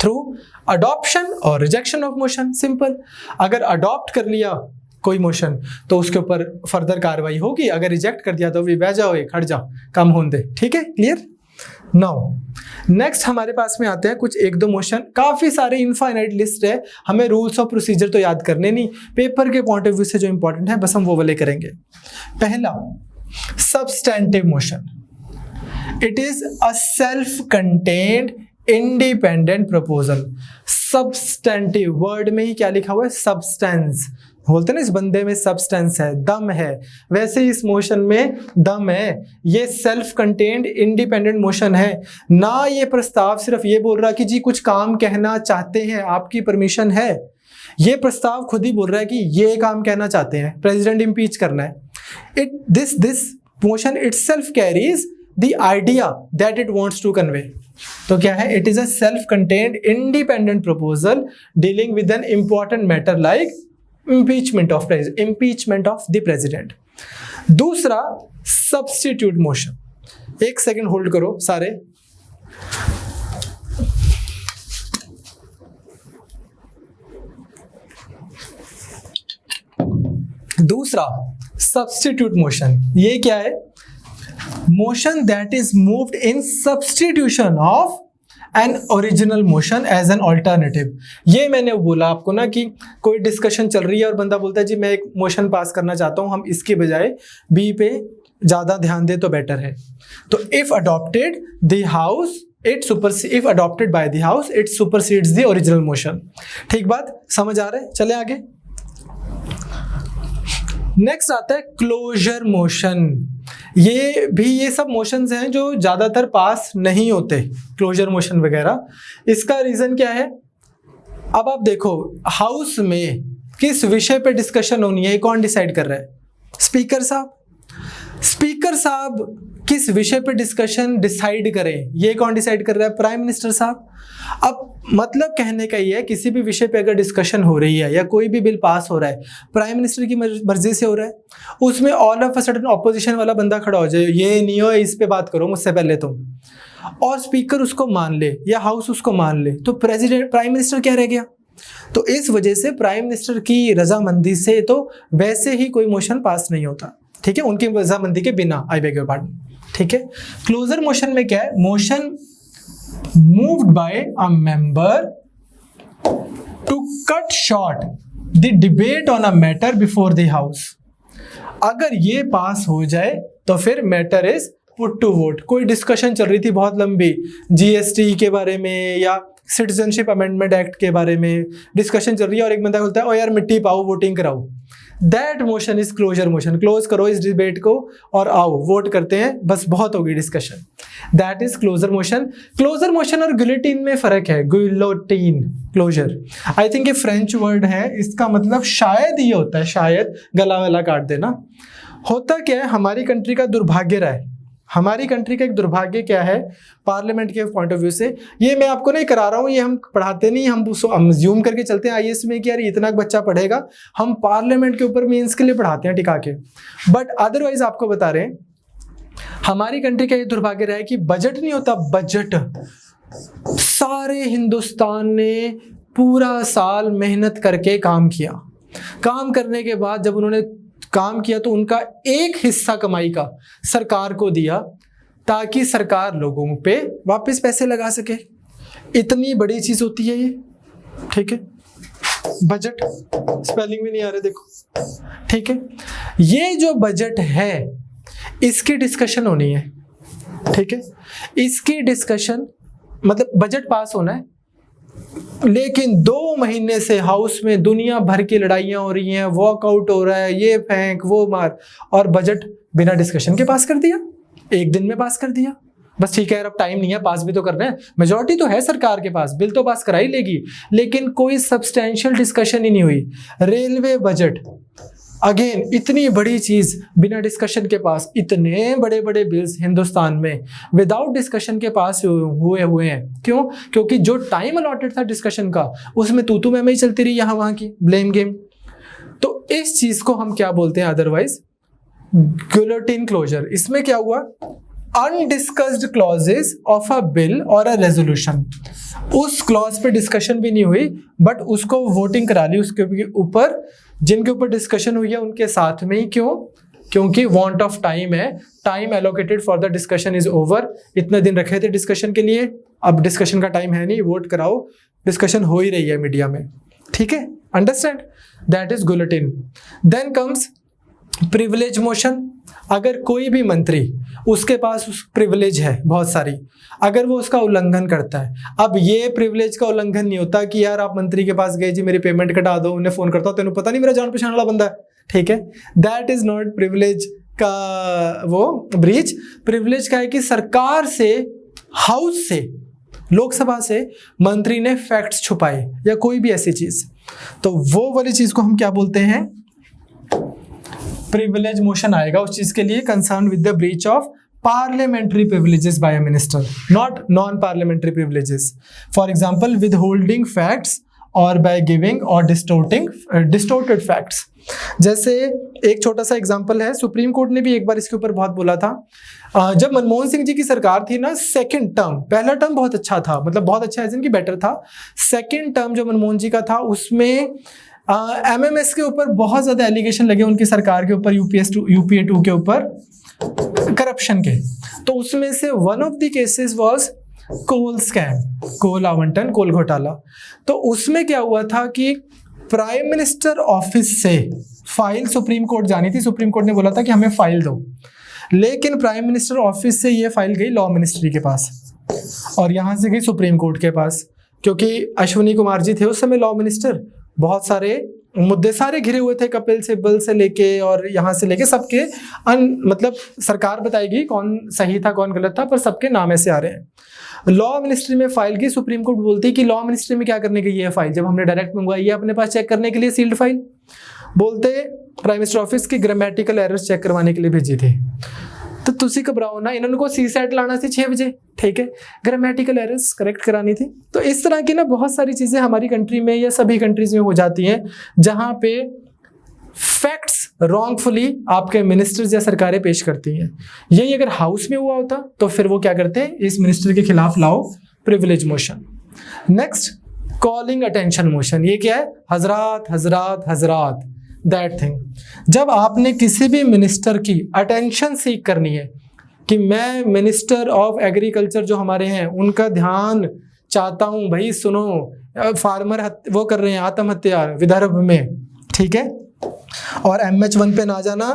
through adoption और रिजेक्शन ऑफ मोशन। सिंपल, अगर अडॉप्ट कर लिया कोई मोशन तो उसके ऊपर फर्दर कार्रवाई होगी, अगर रिजेक्ट कर दिया तो भी बह जाओ, खड़ जाओ, काम होने दे, ठीक है, क्लियर। नाउ नेक्स्ट हमारे पास में आते हैं कुछ एक दो मोशन, काफी सारे इनफाइनाइट लिस्ट है, हमें रूल्स ऑफ प्रोसीजर तो याद करने नहीं, पेपर के पॉइंट ऑफ व्यू से जो इंपॉर्टेंट है बस हम वो वाले करेंगे। पहला substantive motion, it is a self contained independent proposal. Substantive word में ही क्या लिखा हुआ है, सब्सटेंस, बोलते हैं ना इस बंदे में सब्सटेंस है, दम है, वैसे इस मोशन में दम है। ये सेल्फ कंटेन्ड इंडिपेंडेंट मोशन है ना, ये प्रस्ताव सिर्फ ये बोल रहा है कि जी कुछ काम कहना चाहते हैं, आपकी परमिशन है, ये प्रस्ताव खुद ही बोल रहा है कि ये काम कहना चाहते हैं, प्रेसिडेंट इम्पीच करना है। This motion itself carries the idea that it wants to convey. तो क्या है, it is a self contained independent proposal dealing with an important matter like impeachment of the president। दूसरा substitute motion, एक second hold करो सारे। दूसरा substitute motion, ये क्या है, motion that is moved in substitution of an original motion as an alternative. ये मैंने बोला आपको ना कि कोई डिस्कशन चल रही है और बंदा बोलता है जी मैं एक मोशन पास करना चाहता हूँ, हम इसके बजाय बी पे ज़्यादा ध्यान दे तो बेटर है। तो if adopted the house if adopted by the house it supersedes the original motion. ठीक बात, समझ आ रहा है? चले आगे। नेक्स्ट आता है क्लोजर मोशन। ये सब मोशंस हैं जो ज़्यादातर पास नहीं होते, क्लोजर मोशन वगैरह। इसका रीज़न क्या है? अब आप देखो, हाउस में किस विषय पे डिस्कशन होनी है, कौन डिसाइड कर रहा है? स्पीकर साहब। स्पीकर साहब किस विषय पे डिस्कशन डिसाइड करें, ये कौन डिसाइड कर रहा है? प्राइम मिनिस्टर साहब। अब मतलब कहने का ये है, किसी भी विषय पे अगर डिस्कशन हो रही है या कोई भी बिल पास हो रहा है, प्राइम मिनिस्टर की मर्जी से हो रहा है, उसमें all of a sudden opposition वाला बंदा खड़ा हो जाए, ये नहीं हो, इस पे बात करो मुझसे पहले तुम, और स्पीकर उसको मान ले या हाउस उसको मान ले, तो प्राइम मिनिस्टर क्या रह गया? तो इस वजह से प्राइम मिनिस्टर की रजामंदी से तो वैसे ही कोई मोशन पास नहीं होता, ठीक है, उनकी रजामंदी के बिना। आई बेग योर पार्डन, ठीक है। क्लोजर मोशन में क्या है? Motion moved by a member to cut short the debate on a matter before the house. अगर ये पास हो जाए तो फिर matter is put to vote. कोई डिस्कशन चल रही थी बहुत लंबी, जीएसटी के बारे में या सिटीजनशिप अमेंडमेंट एक्ट के बारे में डिस्कशन चल रही है और एक बंदा बोलता है ओ यार मिट्टी पाओ, वोटिंग कराओ। That motion is closure motion. Close करो इस डिबेट को और आओ वोट करते हैं, बस बहुत होगी discussion. That is closure motion. Closure motion और गिलोटिन में फर्क है। गिलोटिन, क्लोजर, आई थिंक ये फ्रेंच वर्ड है, इसका मतलब शायद ये होता है, शायद गला वला काट देना। होता क्या है, हमारी कंट्री का दुर्भाग्य रहा है, हमारी कंट्री का एक दुर्भाग्य क्या है पार्लियामेंट के पॉइंट ऑफ व्यू से, ये मैं आपको नहीं करा रहा हूँ, ये हम पढ़ाते नहीं, हम ज्यूम करके चलते हैं आईएएस में कि यार इतना बच्चा पढ़ेगा, हम पार्लियामेंट के ऊपर मेंस के लिए पढ़ाते हैं टिका के। बट अदरवाइज आपको बता रहे हैं हमारी कंट्री का ये दुर्भाग्य रहा है कि बजट नहीं होता, बजट। सारे हिंदुस्तान ने पूरा साल मेहनत करके काम किया, काम करने के बाद जब उन्होंने काम किया तो उनका एक हिस्सा कमाई का सरकार को दिया ताकि सरकार लोगों पे वापस पैसे लगा सके। इतनी बड़ी चीज होती है ये, ठीक है। बजट, स्पेलिंग भी नहीं आ रहे देखो, ठीक है। ये जो बजट है इसकी डिस्कशन होनी है, ठीक है। इसकी डिस्कशन मतलब बजट पास होना है, लेकिन 2 महीने से हाउस में दुनिया भर की लड़ाइयां हो रही हैं, वॉकआउट हो रहा है, ये फेंक वो मार, और बजट बिना डिस्कशन के पास कर दिया, एक दिन में पास कर दिया। बस ठीक है यार अब टाइम नहीं है, पास भी तो करना है, मेजॉरिटी तो है सरकार के पास, बिल तो पास करा ही लेगी, लेकिन कोई सब्सटेंशियल डिस्कशन ही नहीं हुई। रेलवे बजट अगेन, इतनी बड़ी चीज बिना डिस्कशन के पास, इतने बड़े बड़े बिल्स हिंदुस्तान में विदाउट डिस्कशन के पास हुए हैं। क्यों? क्योंकि जो टाइम अलॉटेड था डिस्कशन का उसमें तू मैं ही चलती रही, यहाँ वहां की ब्लेम गेम। तो इस चीज को हम क्या बोलते हैं अदरवाइज? Guillotine closure. इसमें क्या हुआ? Undiscussed clauses of a bill और अ रेजोल्यूशन, उस क्लॉज पे डिस्कशन भी नहीं हुई बट उसको वोटिंग करा ली उसके ऊपर, जिनके ऊपर डिस्कशन हुई है उनके साथ में ही। क्यों? क्योंकि वांट ऑफ टाइम है, time allocated for the discussion is over. इतने दिन रखे थे डिस्कशन के लिए, अब डिस्कशन का टाइम है नहीं, वोट कराओ, डिस्कशन हो ही रही है मीडिया में, ठीक है। Understand? That is guillotine. Then comes privilege motion. अगर कोई भी मंत्री, उसके पास प्रिविलेज है बहुत सारी, अगर वो उसका उल्लंघन करता है, अब ये प्रिविलेज का उल्लंघन नहीं होता कि यार आप मंत्री के पास गए जी मेरी पेमेंट कटा दो, उन्हें फोन करता हो, तेनों पता नहीं मेरा जान पहचान वाला बंदा है, ठीक है। दैट इज नॉट प्रिविलेज का वो ब्रीच। प्रिविलेज का है कि सरकार से, हाउस से, लोकसभा से मंत्री ने फैक्ट्स छुपाए या कोई भी ऐसी चीज, तो वो वाली चीज को हम क्या बोलते हैं? प्रिविलेज मोशन आएगा उस चीज के लिए, concern with the breach of parliamentary privileges by a minister, not non-parliamentary privileges. For example, withholding facts or by giving or distorted facts. जैसे एक छोटा सा एग्जांपल है, सुप्रीम कोर्ट ने भी एक बार इसके ऊपर बहुत बोला था। जब मनमोहन सिंह जी की सरकार थी ना, सेकंड टर्म, पहला टर्म बहुत अच्छा था, मतलब बहुत अच्छा एज इन की बेटर था। सेकंड टर्म जो मनमोहन जी का था उसमें एमएमएस के ऊपर बहुत ज्यादा एलिगेशन लगे उनकी सरकार के ऊपर, यूपीए 2 के ऊपर करप्शन के। तो उसमें से one of the cases was coal scam, coal आवंटन, कोल घोटाला। तो उसमें क्या हुआ था कि प्राइम मिनिस्टर ऑफिस से फाइल सुप्रीम कोर्ट जानी थी, सुप्रीम कोर्ट ने बोला था कि हमें फाइल दो, लेकिन प्राइम मिनिस्टर ऑफिस से ये फाइल गई लॉ मिनिस्ट्री के पास और यहाँ से गई सुप्रीम कोर्ट के पास, क्योंकि अश्विनी कुमार जी थे उस समय लॉ मिनिस्टर। बहुत सारे मुद्दे सारे घिरे हुए थे, कपिल सिब्बल से लेके और यहाँ से लेके सबके मतलब सरकार बताएगी कौन सही था कौन गलत था, पर सबके नाम ऐसे आ रहे हैं। लॉ मिनिस्ट्री में फाइल की, सुप्रीम कोर्ट बोलती है कि लॉ मिनिस्ट्री में क्या करने के ये फाइल, जब हमने डायरेक्ट मंगवाई है अपने पास चेक करने के लिए सील्ड फाइल, बोलते प्राइम मिनिस्टर ऑफिस की ग्रामेटिकल एरर्स चेक करवाने के लिए भेजी थी। तो तुसी घबराओ ना, इन्होंने को सी सेट लाना थी 6 बजे, ठीक है, ग्रामेटिकल एरर्स करेक्ट करानी थी। तो इस तरह की ना बहुत सारी चीजें हमारी कंट्री में या सभी कंट्रीज में हो जाती हैं, जहां पे फैक्ट्स रॉन्गफुली आपके मिनिस्टर्स या सरकारें पेश करती हैं। यही अगर हाउस में हुआ होता तो फिर वो क्या करते हैं, इस मिनिस्टर के खिलाफ लाओ privilege motion. Next, calling attention motion. ये क्या है, हजरात हजरात हजरात, दैट थिंग। जब आपने किसी भी मिनिस्टर की अटेंशन सीख करनी है कि मैं मिनिस्टर ऑफ एग्रीकल्चर जो हमारे हैं उनका ध्यान चाहता हूं, भाई सुनो, फार्मर वो कर रहे हैं आत्महत्या विदर्भ में, ठीक है, और MH1 पे ना जाना,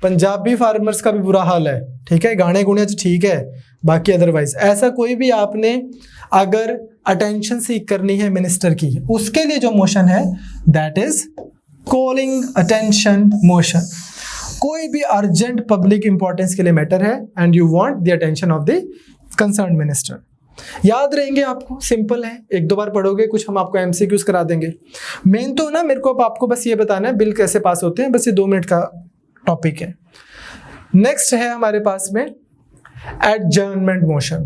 पंजाबी फार्मर्स का भी बुरा हाल है, ठीक है, गाने गुणे ठीक है, बाकी अदरवाइज ऐसा कोई भी आपने अगर अटेंशन सीख करनी है मिनिस्टर की, उसके लिए जो मोशन है that is calling attention motion. कोई भी अर्जेंट पब्लिक इंपॉर्टेंस के लिए मैटर है and you want the attention of the concern minister. याद रहेंगे आपको, सिंपल है, 1-2 बार पढ़ोगे, कुछ हम आपको MCQs करा देंगे। मेन तो ना मेरे को अब आपको बस ये बताना है बिल कैसे पास होते हैं, बस ये 2 मिनट का टॉपिक है। नेक्स्ट है हमारे पास में एडजर्नमेंट मोशन।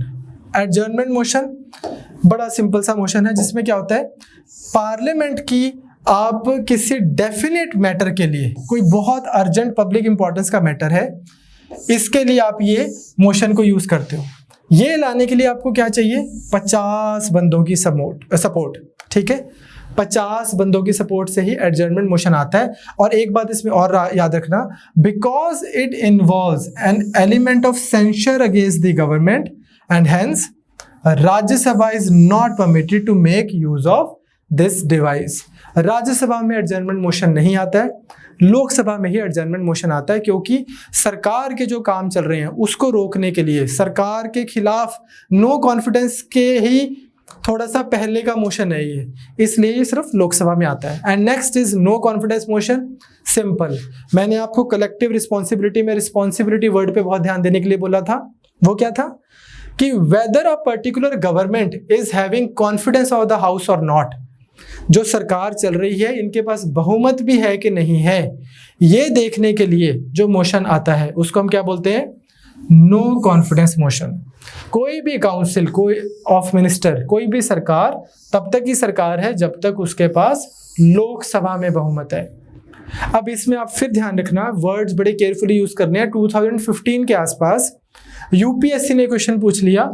एडजर्नमेंट मोशन बड़ा सिंपल सा मोशन है, जिसमें क्या होता है, पार्लियामेंट की आप किसी डेफिनेट मैटर के लिए, कोई बहुत अर्जेंट पब्लिक इंपॉर्टेंस का मैटर है, इसके लिए आप ये मोशन को यूज करते हो। ये लाने के लिए आपको क्या चाहिए, 50 बंदों की सपोर्ट, ठीक है, 50 बंदों की सपोर्ट से ही एडजर्नमेंट मोशन आता है। और एक बात इसमें और याद रखना, because it involves an element of censure against the government and hence Rajya Sabha is not permitted to make use of this device. Rajya Sabha में एडजर्नमेंट मोशन नहीं आता है, लोकसभा में ही एडजर्नमेंट मोशन आता है, क्योंकि सरकार के जो काम चल रहे हैं उसको रोकने के लिए, सरकार के खिलाफ नो कॉन्फिडेंस के ही थोड़ा सा पहले का मोशन है ये, इसलिए ये सिर्फ लोकसभा में आता है। And next is no confidence motion. Simple, मैंने आपको कलेक्टिव रिस्पॉन्सिबिलिटी में रिस्पॉन्सिबिलिटी वर्ड पे बहुत ध्यान देने के लिए बोला था। वो क्या था कि weather a particular government is having confidence of the house और नॉट, जो सरकार चल रही है इनके पास बहुमत भी है कि नहीं है, ये देखने के लिए जो मोशन आता है उसको हम क्या बोलते हैं, नो कॉन्फिडेंस मोशन। कोई भी काउंसिल, कोई ऑफ मिनिस्टर, कोई भी सरकार तब तक ही सरकार है जब तक उसके पास लोकसभा में बहुमत है। अब इसमें आप फिर ध्यान रखना, वर्ड्स बड़े केयरफुली यूज करने हैं। 2015 के आसपास यूपीएससी ने क्वेश्चन पूछ लिया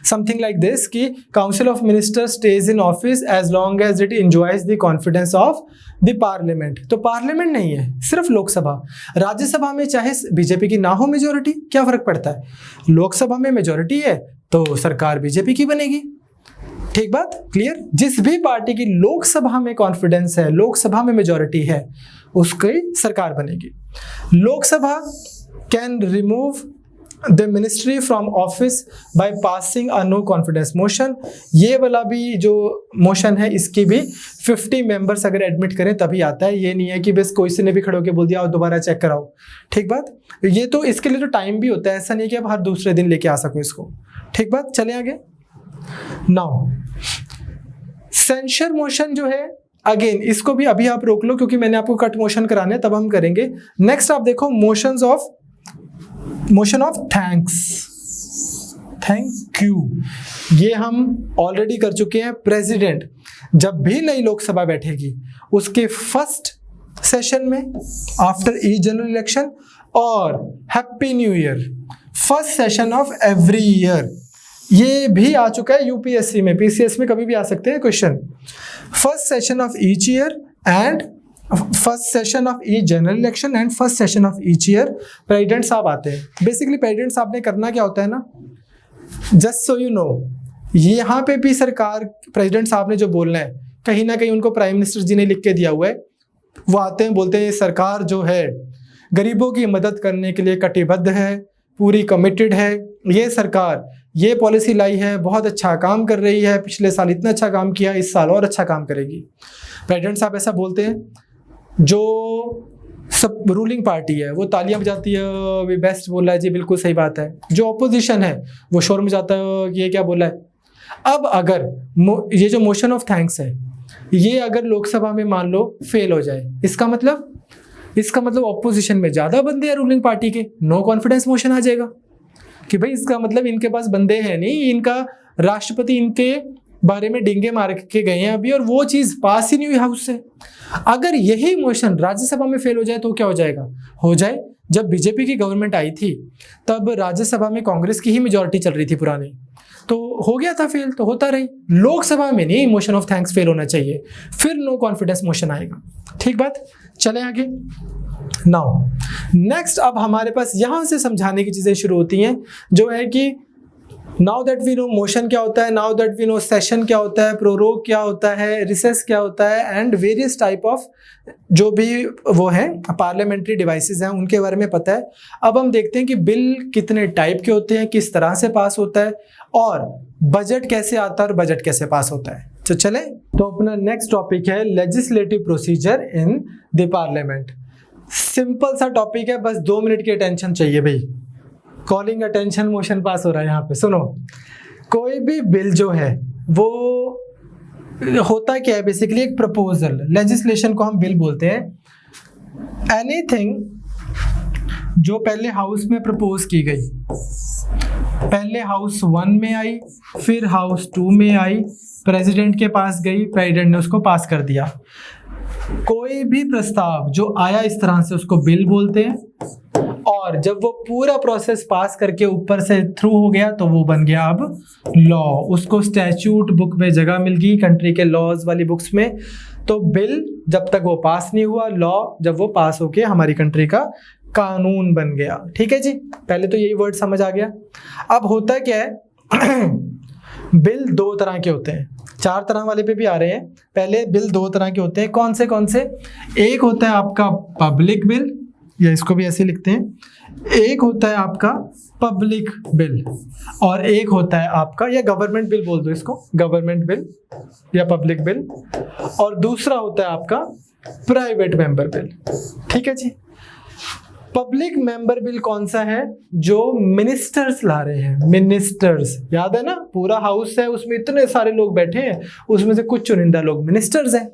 समथिंग लाइक दिस कि council of minister stays in office as long as it enjoys the confidence of the parliament. तो पार्लियामेंट नहीं है, सिर्फ लोकसभा। राज्यसभा में चाहे बीजेपी की ना हो मेजोरिटी, क्या फर्क पड़ता है, लोकसभा में मेजोरिटी है तो सरकार बीजेपी की बनेगी। ठीक बात, क्लियर। जिस भी पार्टी की लोकसभा में कॉन्फिडेंस है, लोकसभा में मेजोरिटी है, उसकी सरकार बनेगी। Lok Sabha can remove the ministry from office by passing a no confidence motion. ये वाला भी जो मोशन है इसकी भी 50 मेंबर्स अगर एडमिट करें तभी आता है। ये नहीं है कि बस कोई से ने भी खड़े होकर बोल दिया और दोबारा चेक कराओ। ठीक बात, ये तो इसके लिए तो टाइम भी होता है, ऐसा नहीं कि आप हर दूसरे दिन लेके आ सको इसको। ठीक बात, चले आगे। नाउ सेंशर मोशन जो है, अगेन इसको भी अभी आप रोक लो क्योंकि मैंने आपको कट मोशन कराने, तब हम करेंगे। नेक्स्ट आप देखो motion of thanks, thank you, ये हम ऑलरेडी कर चुके हैं। प्रेसिडेंट जब भी नई लोकसभा बैठेगी उसके फर्स्ट सेशन में आफ्टर ईच जनरल इलेक्शन और happy new year, first session of every year, ये भी आ चुका है यूपीएससी में, पीसीएस में कभी भी आ सकते हैं question. First session of each year and first session of each general election and first session of each year president साहब आते हैं। बेसिकली प्रेसिडेंट साहब ने करना क्या होता है ना, जस्ट सो यू नो, यहाँ पे भी सरकार, प्रेसिडेंट साहब ने जो बोलना है, कहीं ना कहीं उनको प्राइम मिनिस्टर जी ने लिख के दिया हुआ है। वो आते हैं, बोलते हैं सरकार जो है गरीबों की मदद करने के लिए कटिबद्ध है, पूरी कमिटेड है, ये सरकार ये पॉलिसी लाई है, बहुत अच्छा काम कर रही है, पिछले साल इतना अच्छा काम किया, इस साल और अच्छा काम करेगी। प्रेसिडेंट साहब ऐसा बोलते हैं। जो सब रूलिंग पार्टी है वो तालियां बजाती है, वे बेस्ट बोला है जी, बिल्कुल सही बात है। जो ऑपोजिशन है वो शोर मचाता है, ये क्या बोला है। अब अगर ये जो मोशन ऑफ थैंक्स है, ये अगर लोकसभा में मान लो फेल हो जाए, इसका मतलब ऑपोजिशन में ज्यादा बंदे हैं रूलिंग पार्टी के, नो कॉन्फिडेंस मोशन आ जाएगा कि भाई इसका मतलब इनके पास बंदे हैं नहीं, इनका राष्ट्रपति इनके बारे में डिंगे मार के गए हैं अभी, और वो चीज पास ही नहीं हुई हाउस से। अगर यही मोशन राज्यसभा में फेल हो जाए तो क्या हो जाएगा? हो जाए, जब बीजेपी की गवर्नमेंट आई थी तब राज्यसभा में कांग्रेस की ही मेजोरिटी चल रही थी पुरानी, तो हो गया था फेल, तो होता रही। लोकसभा में नहीं मोशन ऑफ थैंक्स फेल होना चाहिए, फिर नो कॉन्फिडेंस मोशन आएगा। ठीक बात, चले आगे। नाउ नेक्स्ट, अब हमारे पास यहां से समझाने की चीजें शुरू होती हैं, जो है कि now that we know motion क्या होता है, now that we know session क्या होता है, प्रोरोग क्या होता है, रिसेस क्या होता है, एंड वेरियस टाइप ऑफ जो भी वो हैं पार्लियामेंट्री डिवाइसेस हैं उनके बारे में पता है। अब हम देखते हैं कि बिल कितने टाइप के होते हैं, किस तरह से पास होता है, और बजट कैसे आता है और बजट कैसे पास होता है। तो चले, तो अपना नेक्स्ट टॉपिक है legislative procedure in the parliament. Simple सा टॉपिक है, बस 2 मिनट की अटेंशन चाहिए भाई। कॉलिंग अटेंशन मोशन पास हो रहा है यहाँ पे। सुनो, कोई भी बिल जो है वो होता क्या है, बेसिकली एक प्रपोजल, लेजिस्लेशन को हम बिल बोलते हैं। एनीथिंग जो पहले हाउस में प्रपोज की गई, पहले हाउस 1 में आई, फिर हाउस 2 में आई, प्रेसिडेंट के पास गई, प्रेसिडेंट ने उसको पास कर दिया। कोई भी प्रस्ताव जो आया इस तरह से उसको बिल बोलते हैं, और जब वो पूरा प्रोसेस पास करके ऊपर से थ्रू हो गया तो वो बन गया अब लॉ। उसको स्टैट्यूट बुक में जगह मिल गई, कंट्री के लॉज वाली बुक्स में। तो बिल जब तक वो पास नहीं हुआ, लॉ जब वो पास होके हमारी कंट्री का कानून बन गया। ठीक है जी, पहले तो यही वर्ड समझ आ गया। अब होता क्या है बिल 2 तरह के होते हैं, 4 तरह वाले पे भी आ रहे हैं। पहले बिल 2 तरह के होते हैं, कौन से? एक होता है आपका पब्लिक बिल, या इसको भी ऐसे लिखते हैं, एक होता है आपका पब्लिक बिल, और एक होता है आपका, या गवर्नमेंट बिल बोल दो इसको, गवर्नमेंट बिल या पब्लिक बिल, और दूसरा होता है आपका प्राइवेट मेंबर बिल। ठीक है जी। पब्लिक मेंबर बिल कौन सा है? जो मिनिस्टर्स ला रहे हैं, मिनिस्टर्स, याद है ना, पूरा हाउस है, उसमें इतने सारे लोग बैठे हैं, उसमें से कुछ चुनिंदा लोग मिनिस्टर्स हैं।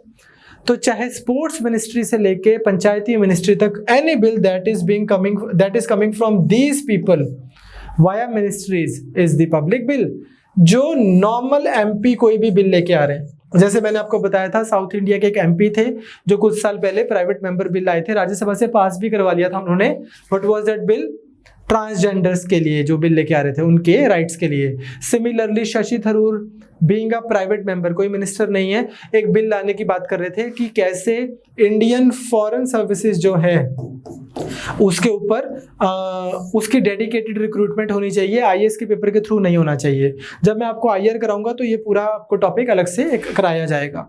तो चाहे स्पोर्ट्स मिनिस्ट्री से लेके पंचायती मिनिस्ट्री तक, any bill that is coming from these people via ministries is the public bill. जो नॉर्मल एमपी कोई भी बिल लेके आ रहे हैं, जैसे मैंने आपको बताया था, साउथ इंडिया के एक एमपी थे जो कुछ साल पहले प्राइवेट मेंबर बिल लाए थे, राज्यसभा से पास भी करवा लिया था उन्होंने। What was that bill? Transgenders के लिए जो बिल लेके आ रहे थे, उनके राइट्स के लिए। Similarly Shashi Tharoor being a private member, कोई मिनिस्टर नहीं है, एक बिल लाने की बात कर रहे थे कि कैसे इंडियन फॉरेन सर्विसेज जो है उसके ऊपर उसकी डेडिकेटेड रिक्रूटमेंट होनी चाहिए, आईएएस के पेपर के थ्रू नहीं होना चाहिए। जब मैं आपको आईआर कराऊंगा तो ये पूरा आपको टॉपिक अलग से कराया जाएगा।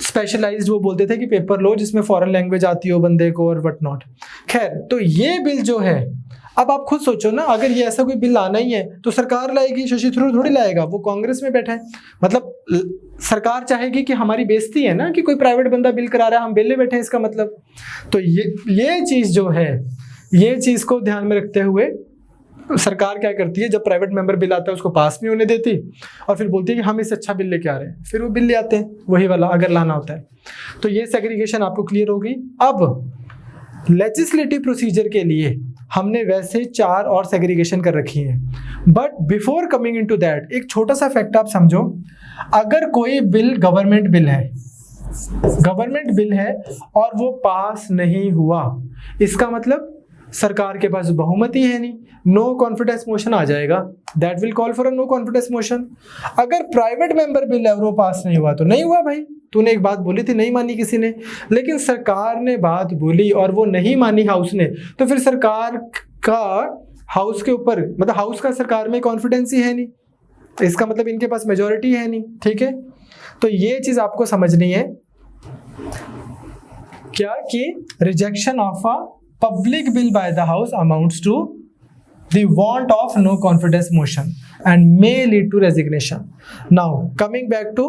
स्पेशलाइज्ड वो बोलते थे कि पेपर लो जिसमें फॉरेन लैंग्वेज आती हो बंदे को, और व्हाट नॉट। खैर, तो ये बिल जो है, अब आप खुद सोचो ना, अगर ये ऐसा कोई बिल लाना ही है तो सरकार लाएगी, शशि थरूर थोड़ी लाएगा, वो कांग्रेस में बैठा है। मतलब सरकार चाहेगी कि हमारी बेइज्जती है ना, कि कोई प्राइवेट बंदा बिल करा रहा है, हम बिल बैठे हैं, इसका मतलब। तो ये चीज जो है, ये चीज को ध्यान में रखते हुए सरकार क्या करती है, जब प्राइवेट मेंबर बिल आता है उसको पास नहीं होने देती, और फिर बोलती है कि हम इससे अच्छा बिल लेके आ रहे हैं, फिर वो बिल ले आते हैं वही वाला, अगर लाना होता है। तो ये सेग्रीगेशन आपको क्लियर होगी। अब लेजिस्लेटिव प्रोसीजर के लिए हमने वैसे 4 और सेग्रीगेशन कर रखी हैं, but before coming into that एक छोटा सा फैक्ट आप समझो। अगर कोई बिल गवर्नमेंट बिल है और वो पास नहीं हुआ, इसका मतलब सरकार के पास बहुमति है नहीं, नो कॉन्फिडेंस मोशन आ जाएगा, that will call for a no confidence motion. अगर प्राइवेट मेंबर बिल है और वो पास नहीं हुआ तो नहीं हुआ भाई, तूने एक बात बोली थी, नहीं मानी किसी ने, लेकिन सरकार ने बात बोली और वो नहीं मानी हाउस ने, तो फिर सरकार का हाउस के ऊपर, मतलब हाउस का सरकार में कॉन्फिडेंस ही है नहीं, इसका मतलब इनके पास मेजोरिटी है नहीं, ठीक है। तो ये चीज आपको समझनी है क्या कि rejection of a public bill by the house amounts to the want of no confidence motion and may lead to resignation. Now coming back to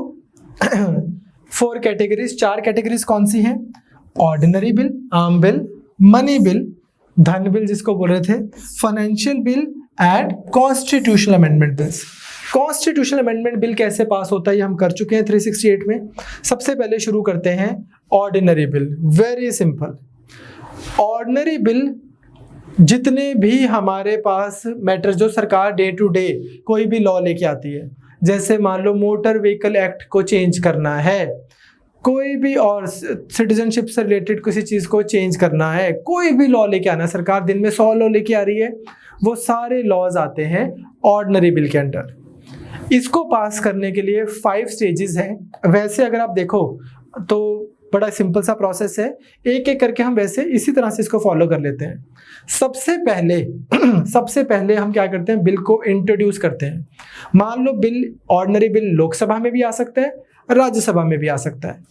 4 categories, 4 categories कौन सी हैं? Ordinary bill, arm bill, money bill, धन bill जिसको बोल रहे थे, financial bill and constitutional amendment bills. Constitutional amendment bill कैसे pass होता है ये हम कर चुके हैं 368 में। सबसे पहले शुरू करते हैं ordinary bill. Very simple, ordinary bill जितने भी हमारे पास मैटर जो सरकार डे टू डे कोई भी लॉ लेके आती है, जैसे मान लो मोटर व्हीकल एक्ट को चेंज करना है, कोई भी और सिटीजनशिप से रिलेटेड किसी चीज़ को चेंज करना है, कोई भी लॉ लेके आना है, सरकार दिन में 100 लॉ लेके आ रही है, वो सारे लॉज आते हैं ऑर्डिनरी बिल के अंडर। इसको पास करने के लिए 5 स्टेजेस हैं। वैसे अगर आप देखो तो बड़ा सिंपल सा प्रोसेस है, एक एक करके हम वैसे इसी तरह से इसको फॉलो कर लेते हैं। सबसे पहले हम क्या करते हैं, बिल को इंट्रोड्यूस करते हैं। मान लो बिल, ऑर्डिनरी बिल लोकसभा में भी आ सकता है, राज्यसभा में भी आ सकता है।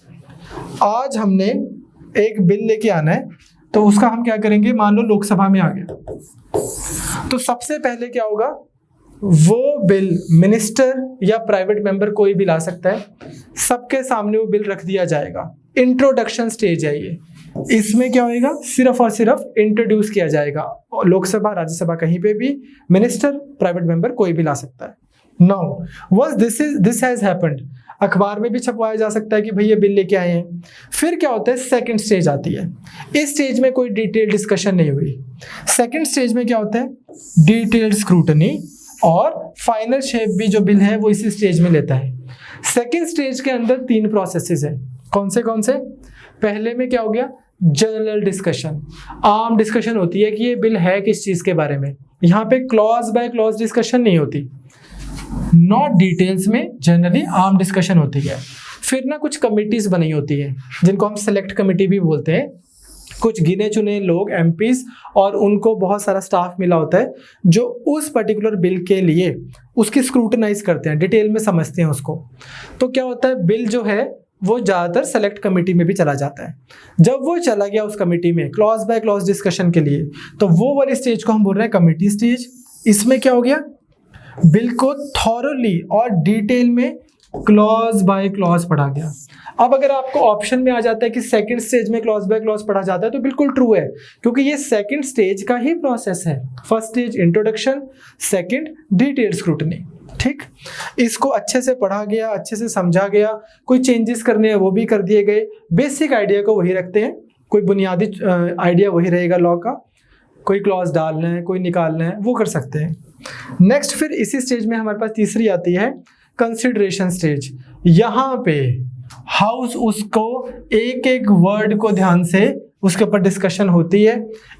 आज हमने एक बिल लेके आना है, तो उसका हम क्या करेंगे, मान लो लोकसभा में आ गया, तो सबसे पहले क्या होगा, वो बिल मिनिस्टर या प्राइवेट मेंबर कोई भी ला सकता है, सबके सामने वो बिल रख दिया जाएगा। इंट्रोडक्शन स्टेज है ये, इसमें क्या होएगा, सिर्फ और सिर्फ इंट्रोड्यूस किया जाएगा। लोकसभा राज्यसभा कहीं पे भी मिनिस्टर प्राइवेट मेंबर कोई भी ला सकता है। Now once this has happened, अखबार में भी छपवाया जा सकता है कि भैया बिल लेके आए हैं। फिर क्या होता है, सेकंड स्टेज आती है। इस स्टेज में कोई डिटेल डिस्कशन नहीं हुई। सेकंड स्टेज में क्या होता है, डिटेल्ड स्क्रूटनी, और फाइनल शेप भी जो बिल है वो इसी स्टेज में लेता है। सेकंड स्टेज के अंदर 3 प्रोसेसेस हैं। कौन से? पहले में क्या हो गया, जनरल डिस्कशन, आम डिस्कशन होती है कि ये बिल है किस चीज के बारे में। यहाँ पे क्लॉज बाय क्लॉज डिस्कशन नहीं होती, नॉट डिटेल्स में जनरली आम डिस्कशन होती है। फिर ना कुछ कमिटीज बनी होती है जिनको हम सेलेक्ट कमिटी भी बोलते हैं। कुछ गिने चुने लोग एमपीज, और उनको बहुत सारा स्टाफ मिला होता है जो उस पर्टिकुलर बिल के लिए उसकी स्क्रूटनाइज करते हैं, डिटेल में समझते हैं उसको। तो क्या होता है, बिल जो है वो ज़्यादातर सेलेक्ट कमेटी में भी चला जाता है। जब वो चला गया उस कमेटी में क्लॉज बाय क्लॉज डिस्कशन के लिए, तो वो वाली स्टेज को हम बोल रहे हैं कमेटी स्टेज। इसमें क्या हो गया, बिल को थॉरली और डिटेल में क्लॉज बाय क्लॉज पढ़ा गया। अब अगर आपको ऑप्शन में आ जाता है कि सेकंड स्टेज में क्लॉज बाय क्लॉज पढ़ा जाता है, तो बिल्कुल ट्रू है, क्योंकि ये सेकंड स्टेज का ही प्रोसेस है। First stage introduction, second detailed scrutiny. ठीक, इसको अच्छे से पढ़ा गया, अच्छे से समझा गया, कोई चेंजेस करने हैं वो भी कर दिए गए, बेसिक आइडिया को वही रखते हैं, कोई बुनियादी आइडिया वही रहेगा लॉ का, कोई क्लॉज डालना है कोई निकालना है वो कर सकते हैं। नेक्स्ट फिर इसी स्टेज में हमारे पास तीसरी आती है कंसिडरेशन स्टेज। यहाँ पे हाउस उसको एक एक वर्ड को ध्यान से उसके ऊपर डिस्कशन होती है,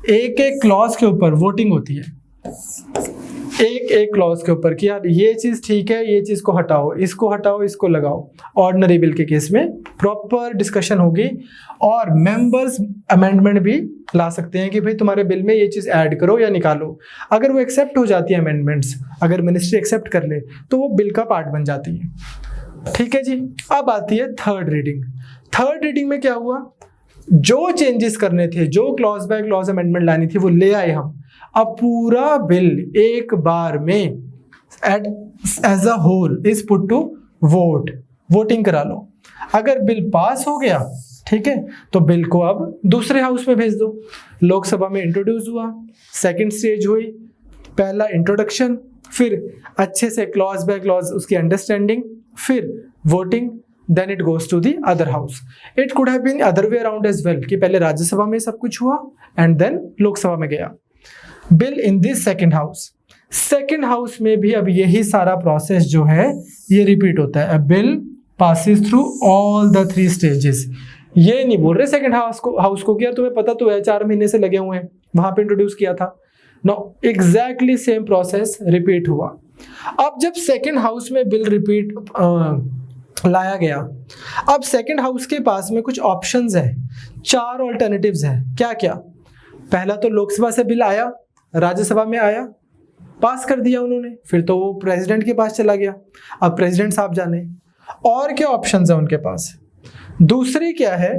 एक एक क्लॉज के ऊपर वोटिंग होती है, एक एक क्लॉज के ऊपर कि यार ये चीज ठीक है, ये चीज को हटाओ, इसको लगाओ। ऑर्डिनरी बिल के केस में प्रॉपर डिस्कशन होगी, और मेंबर्स अमेंडमेंट भी ला सकते हैं कि भाई तुम्हारे बिल में ये चीज ऐड करो या निकालो। अगर वो एक्सेप्ट हो जाती है अमेंडमेंट्स, अगर मिनिस्ट्री एक्सेप्ट कर ले तो वो बिल का पार्ट बन जाती है। ठीक है जी। अब आती है थर्ड रीडिंग। थर्ड रीडिंग में क्या हुआ, जो चेंजेस करने थे, जो क्लॉज बाय क्लॉज अमेंडमेंट लानी थी वो ले आए हम। अब पूरा बिल एक बार में as a whole is put to vote, voting करा लो। अगर बिल पास हो गया, ठीक है, तो बिल को अब दूसरे हाउस में भेज दो। लोकसभा में इंट्रोड्यूस हुआ, सेकंड स्टेज हुई, पहला इंट्रोडक्शन, फिर अच्छे से क्लॉज बाय क्लॉज उसकी अंडरस्टैंडिंग, फिर voting, then it goes to the other house. It could have been other way around as well कि पहले राज्यसभा में सब कुछ हुआ एंड देन लोकसभा में गया bill in this second house. Second house में भी अब यही सारा प्रोसेस जो है ये रिपीट होता है। Bill passes through all the 3 stages. ये नहीं बोल रहे सेकंड हाउस को कि यार तुम्हें पता तो है 4 महीने से लगे हुए हैं, वहां पे इंट्रोड्यूस किया था। No, exactly same process repeat हुआ। अब जब सेकंड हाउस में बिल रिपीट लाया गया, अब सेकंड हाउस के पास में कुछ ऑप्शंस हैं, 4 ऑल्टरनेटिव्स हैं। क्या क्या? पहला तो लोकसभा से बिल आया, राज्यसभा में आया, पास कर दिया उन्होंने, फिर तो वो प्रेसिडेंट के पास चला गया। अब प्रेसिडेंट साहब जाने और क्या ऑप्शंस है उनके पास। दूसरी क्या है,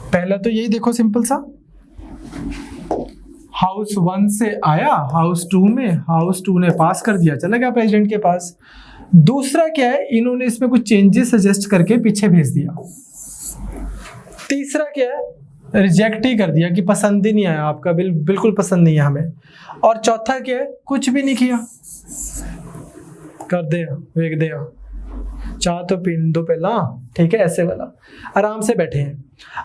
पहला तो यही देखो सिंपल सा, हाउस 1 से आया हाउस 2 में, हाउस 2 ने पास कर दिया, चला गया प्रेसिडेंट के पास। दूसरा क्या है, इन्होंने इसमें कुछ चेंजेस सजेस्ट करके पीछे भेज दिया। तीसरा क्या है, रिजेक्ट ही कर दिया कि पसंद ही नहीं आया आपका बिल, बिल्कुल पसंद नहीं है हमें। और चौथा क्या है, कुछ भी नहीं किया, कर दे वेख दे, चाह तो पीन दो पहला, ठीक है, ऐसे वाला, आराम से बैठे हैं।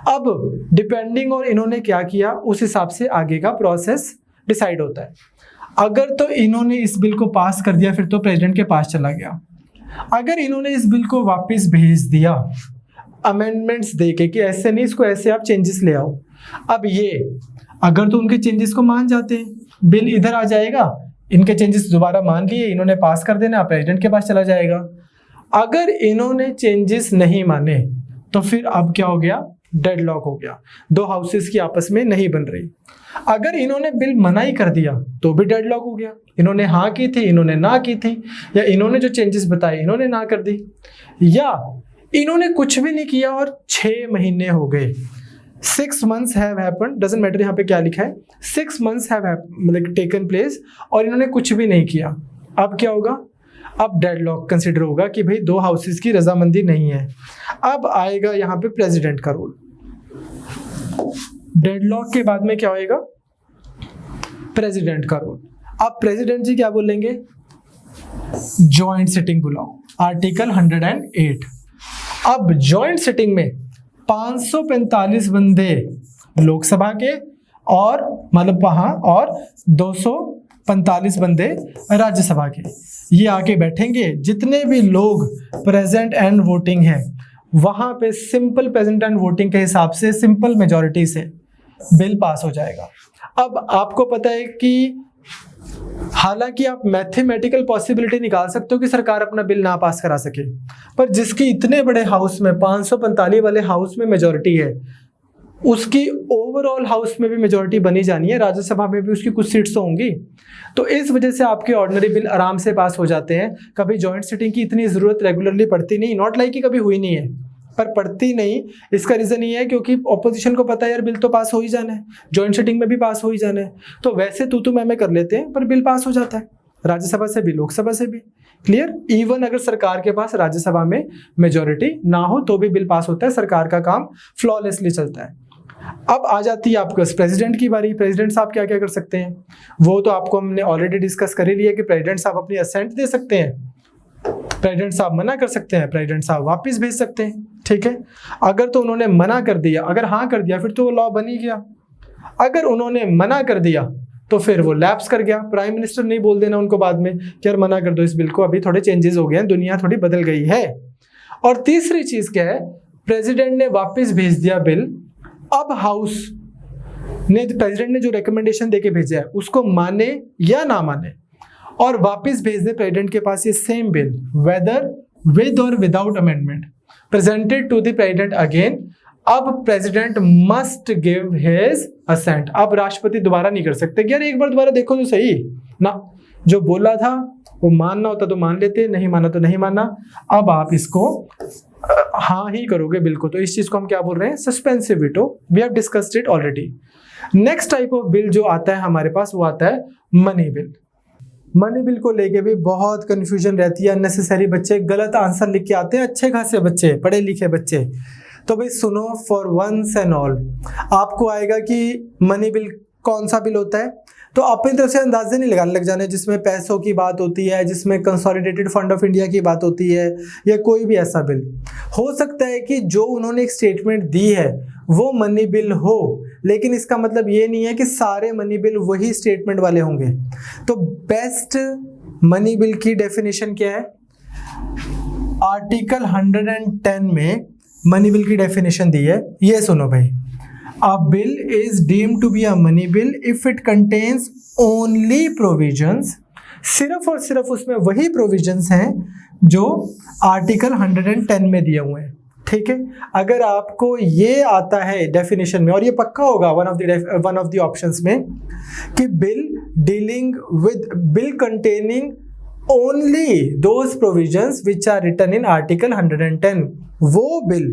अब डिपेंडिंग और इन्होंने क्या किया उस हिसाब से आगे का प्रोसेस डिसाइड होता है। अगर तो इन्होंने इस बिल को पास कर दिया फिर तो प्रेसिडेंट के पास चला गया। अगर इन्होंने इस बिल को वापस भेज दिया अमेंडमेंट्स देके कि ऐसे नहीं, इसको ऐसे आप चेंजेस ले आओ, अब ये अगर तो उनके चेंजेस को मान जाते हैं, बिल इधर आ जाएगा, इनके चेंजेस दोबारा मान लिए, इन्होंने पास कर देना, प्रेसिडेंट के पास चला जाएगा। अगर इन्होंने चेंजेस नहीं माने तो फिर अब क्या हो गया, डेडलॉक हो गया, दो हाउसेस की आपस में नहीं बन रही। अगर इन्होंने बिल मना ही कर दिया तो भी डेडलॉक हो गया, इन्होंने हाँ की थी, इन्होंने ना की थी, या इन्होंने जो चेंजेस बताए इन्होंने ना कर दी, या इन्होंने कुछ भी नहीं किया और 6 महीने हो गए, 6 months have happened, doesn't matter यहाँ पे क्या लिखा है, 6 months हैव मतलब टेकन प्लेस, और इन्होंने कुछ भी नहीं किया। अब क्या होगा, अब डेडलॉक कंसिडर होगा कि भाई दो हाउसेस की रजामंदी नहीं है। अब आएगा यहाँ पे प्रेसिडेंट का रोल। डेडलॉक के बाद में क्या होएगा, प्रेसिडेंट का रोल। अब प्रेसिडेंट जी क्या बोलेंगे, जॉइंट सिटिंग बुलाओ, आर्टिकल 108। अब जॉइंट सिटिंग में 545 बंदे लोकसभा के और मतलब वहां, और 245 बंदे राज्यसभा के, ये आके बैठेंगे। जितने भी लोग प्रेजेंट एंड वोटिंग है वहां पे सिंपल प्रेजेंट एंड वोटिंग के हिसाब से सिंपल मेजॉरिटी से बिल पास हो जाएगा। अब आपको पता है कि हालांकि आप मैथमेटिकल पॉसिबिलिटी निकाल सकते हो कि सरकार अपना बिल ना पास करा सके, पर जिसकी इतने बड़े हाउस में 545 वाले हाउस में मेजॉरिटी है, उसकी ओवरऑल हाउस में भी मेजॉरिटी बनी जानी है, राज्यसभा में भी उसकी कुछ सीट्स तो होंगी। तो इस वजह से आपके ऑर्डिनरी बिल आराम से पास हो जाते हैं। कभी जॉइंट सिटिंग की इतनी ज़रूरत रेगुलरली पड़ती नहीं, नॉट लाइक कि कभी हुई नहीं है, पर पड़ती नहीं। इसका रीज़न ये है क्योंकि ऑपोजिशन को पता है यार बिल तो पास हो ही जाना है, जॉइंट सिटिंग में भी पास हो ही जाना है, तो वैसे तू मैं कर लेते हैं, पर बिल पास हो जाता है राज्यसभा से भी लोकसभा से भी। क्लियर, इवन अगर सरकार के पास राज्यसभा में मेजॉरिटी ना हो तो भी बिल पास होता है, सरकार का काम फ्लॉलेसली चलता है। अब आ जाती है आपके प्रेसिडेंट की बारी। प्रेसिडेंट साहब क्या क्या कर सकते हैं, वो तो आपको हमने ऑलरेडी डिस्कस कर ही लिया कि प्रेसिडेंट साहब अपनी असेंट दे सकते हैं, प्रेसिडेंट साहब मना कर सकते हैं, प्रेसिडेंट साहब वापस भेज सकते हैं। ठीक है, अगर तो उन्होंने मना कर दिया, अगर हाँ कर दिया फिर तो वो लॉ बन ही गया। अगर उन्होंने मना कर दिया तो फिर वो लैप्स कर गया। प्राइम मिनिस्टर नहीं बोल देना उनको बाद में कि यार मना कर दो इस बिल को, अभी थोड़े चेंजेस हो गए हैं, दुनिया थोड़ी बदल गई है। और तीसरी चीज क्या है, प्रेसिडेंट ने वापस भेज दिया बिल, अब हाउस ने, प्रेसिडेंट ने जो रिकमेंडेशन देके भेजा है उसको माने या ना माने और वापस भेज दे प्रेसिडेंट के पास ये सेम बिल, वेदर विद और without amendment, presented to the president again. अब president must give his assent. अब राष्ट्रपति दोबारा नहीं कर सकते कि यार एक बार दोबारा देखो तो सही ना, जो बोला था वो मानना होता तो मान लेते, नहीं माना तो नहीं माना। अब आप इसको हाँ ही करोगे बिल को, तो इस चीज को हम क्या बोल रहे हैं, suspensive veto. We have discussed it already. Next type of bill जो आता है हमारे पास वो आता है मनी बिल। मनी बिल को लेके भी बहुत कंफ्यूजन रहती है, अननेसेसरी बच्चे गलत आंसर लिख के आते हैं, अच्छे खासे बच्चे, पढ़े लिखे बच्चे। तो भाई सुनो, फॉर वंस एंड ऑल आपको आएगा कि मनी बिल कौन सा बिल होता है, तो अपनी तरफ से अंदाजे नहीं लगाने लग जाने जिसमें पैसों की बात होती है, जिसमें कंसोलिडेटेड फंड ऑफ इंडिया की बात होती है, या कोई भी ऐसा बिल हो सकता है कि जो उन्होंने एक स्टेटमेंट दी है वो मनी बिल हो, लेकिन इसका मतलब ये नहीं है कि सारे मनी बिल वही स्टेटमेंट वाले होंगे। तो बेस्ट मनी बिल की डेफिनेशन क्या है, आर्टिकल 110 में मनी बिल की डेफिनेशन दी है, ये सुनो भाई। A bill is deemed to be a money bill if it contains only provisions, सिर्फ और सिर्फ उसमें वही provisions हैं जो आर्टिकल 110 में दिए हुए हैं। ठीक है, अगर आपको ये आता है डेफिनेशन में, और ये पक्का होगा वन ऑफ द ऑप्शंस में, कि bill dealing with bill containing only those provisions which are written in article 110, वो बिल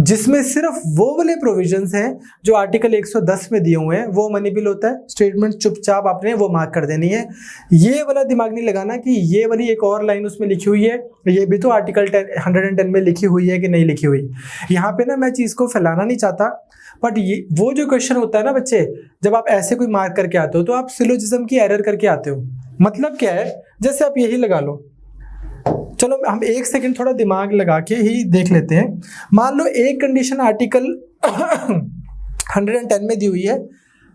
जिसमें सिर्फ वो वाले प्रोविजंस हैं जो आर्टिकल 110 में दिए हुए हैं, वो मनी बिल होता है। स्टेटमेंट चुपचाप आपने वो मार्क कर देनी है। ये वाला दिमाग नहीं लगाना कि ये वाली एक और लाइन उसमें लिखी हुई है, ये भी तो आर्टिकल 110 में लिखी हुई है कि नहीं लिखी हुई। यहाँ पे ना मैं चीज़ को फैलाना नहीं चाहता, बट ये वो जो क्वेश्चन होता है ना बच्चे, जब आप ऐसे कोई मार्क करके आते हो तो आप सिलोजिज्म की एरर करके आते हो। मतलब क्या है, जैसे आप यही लगा लो, चलो हम एक सेकंड थोड़ा दिमाग लगा के ही देख लेते हैं। मान लो एक कंडीशन आर्टिकल 110 में दी हुई है,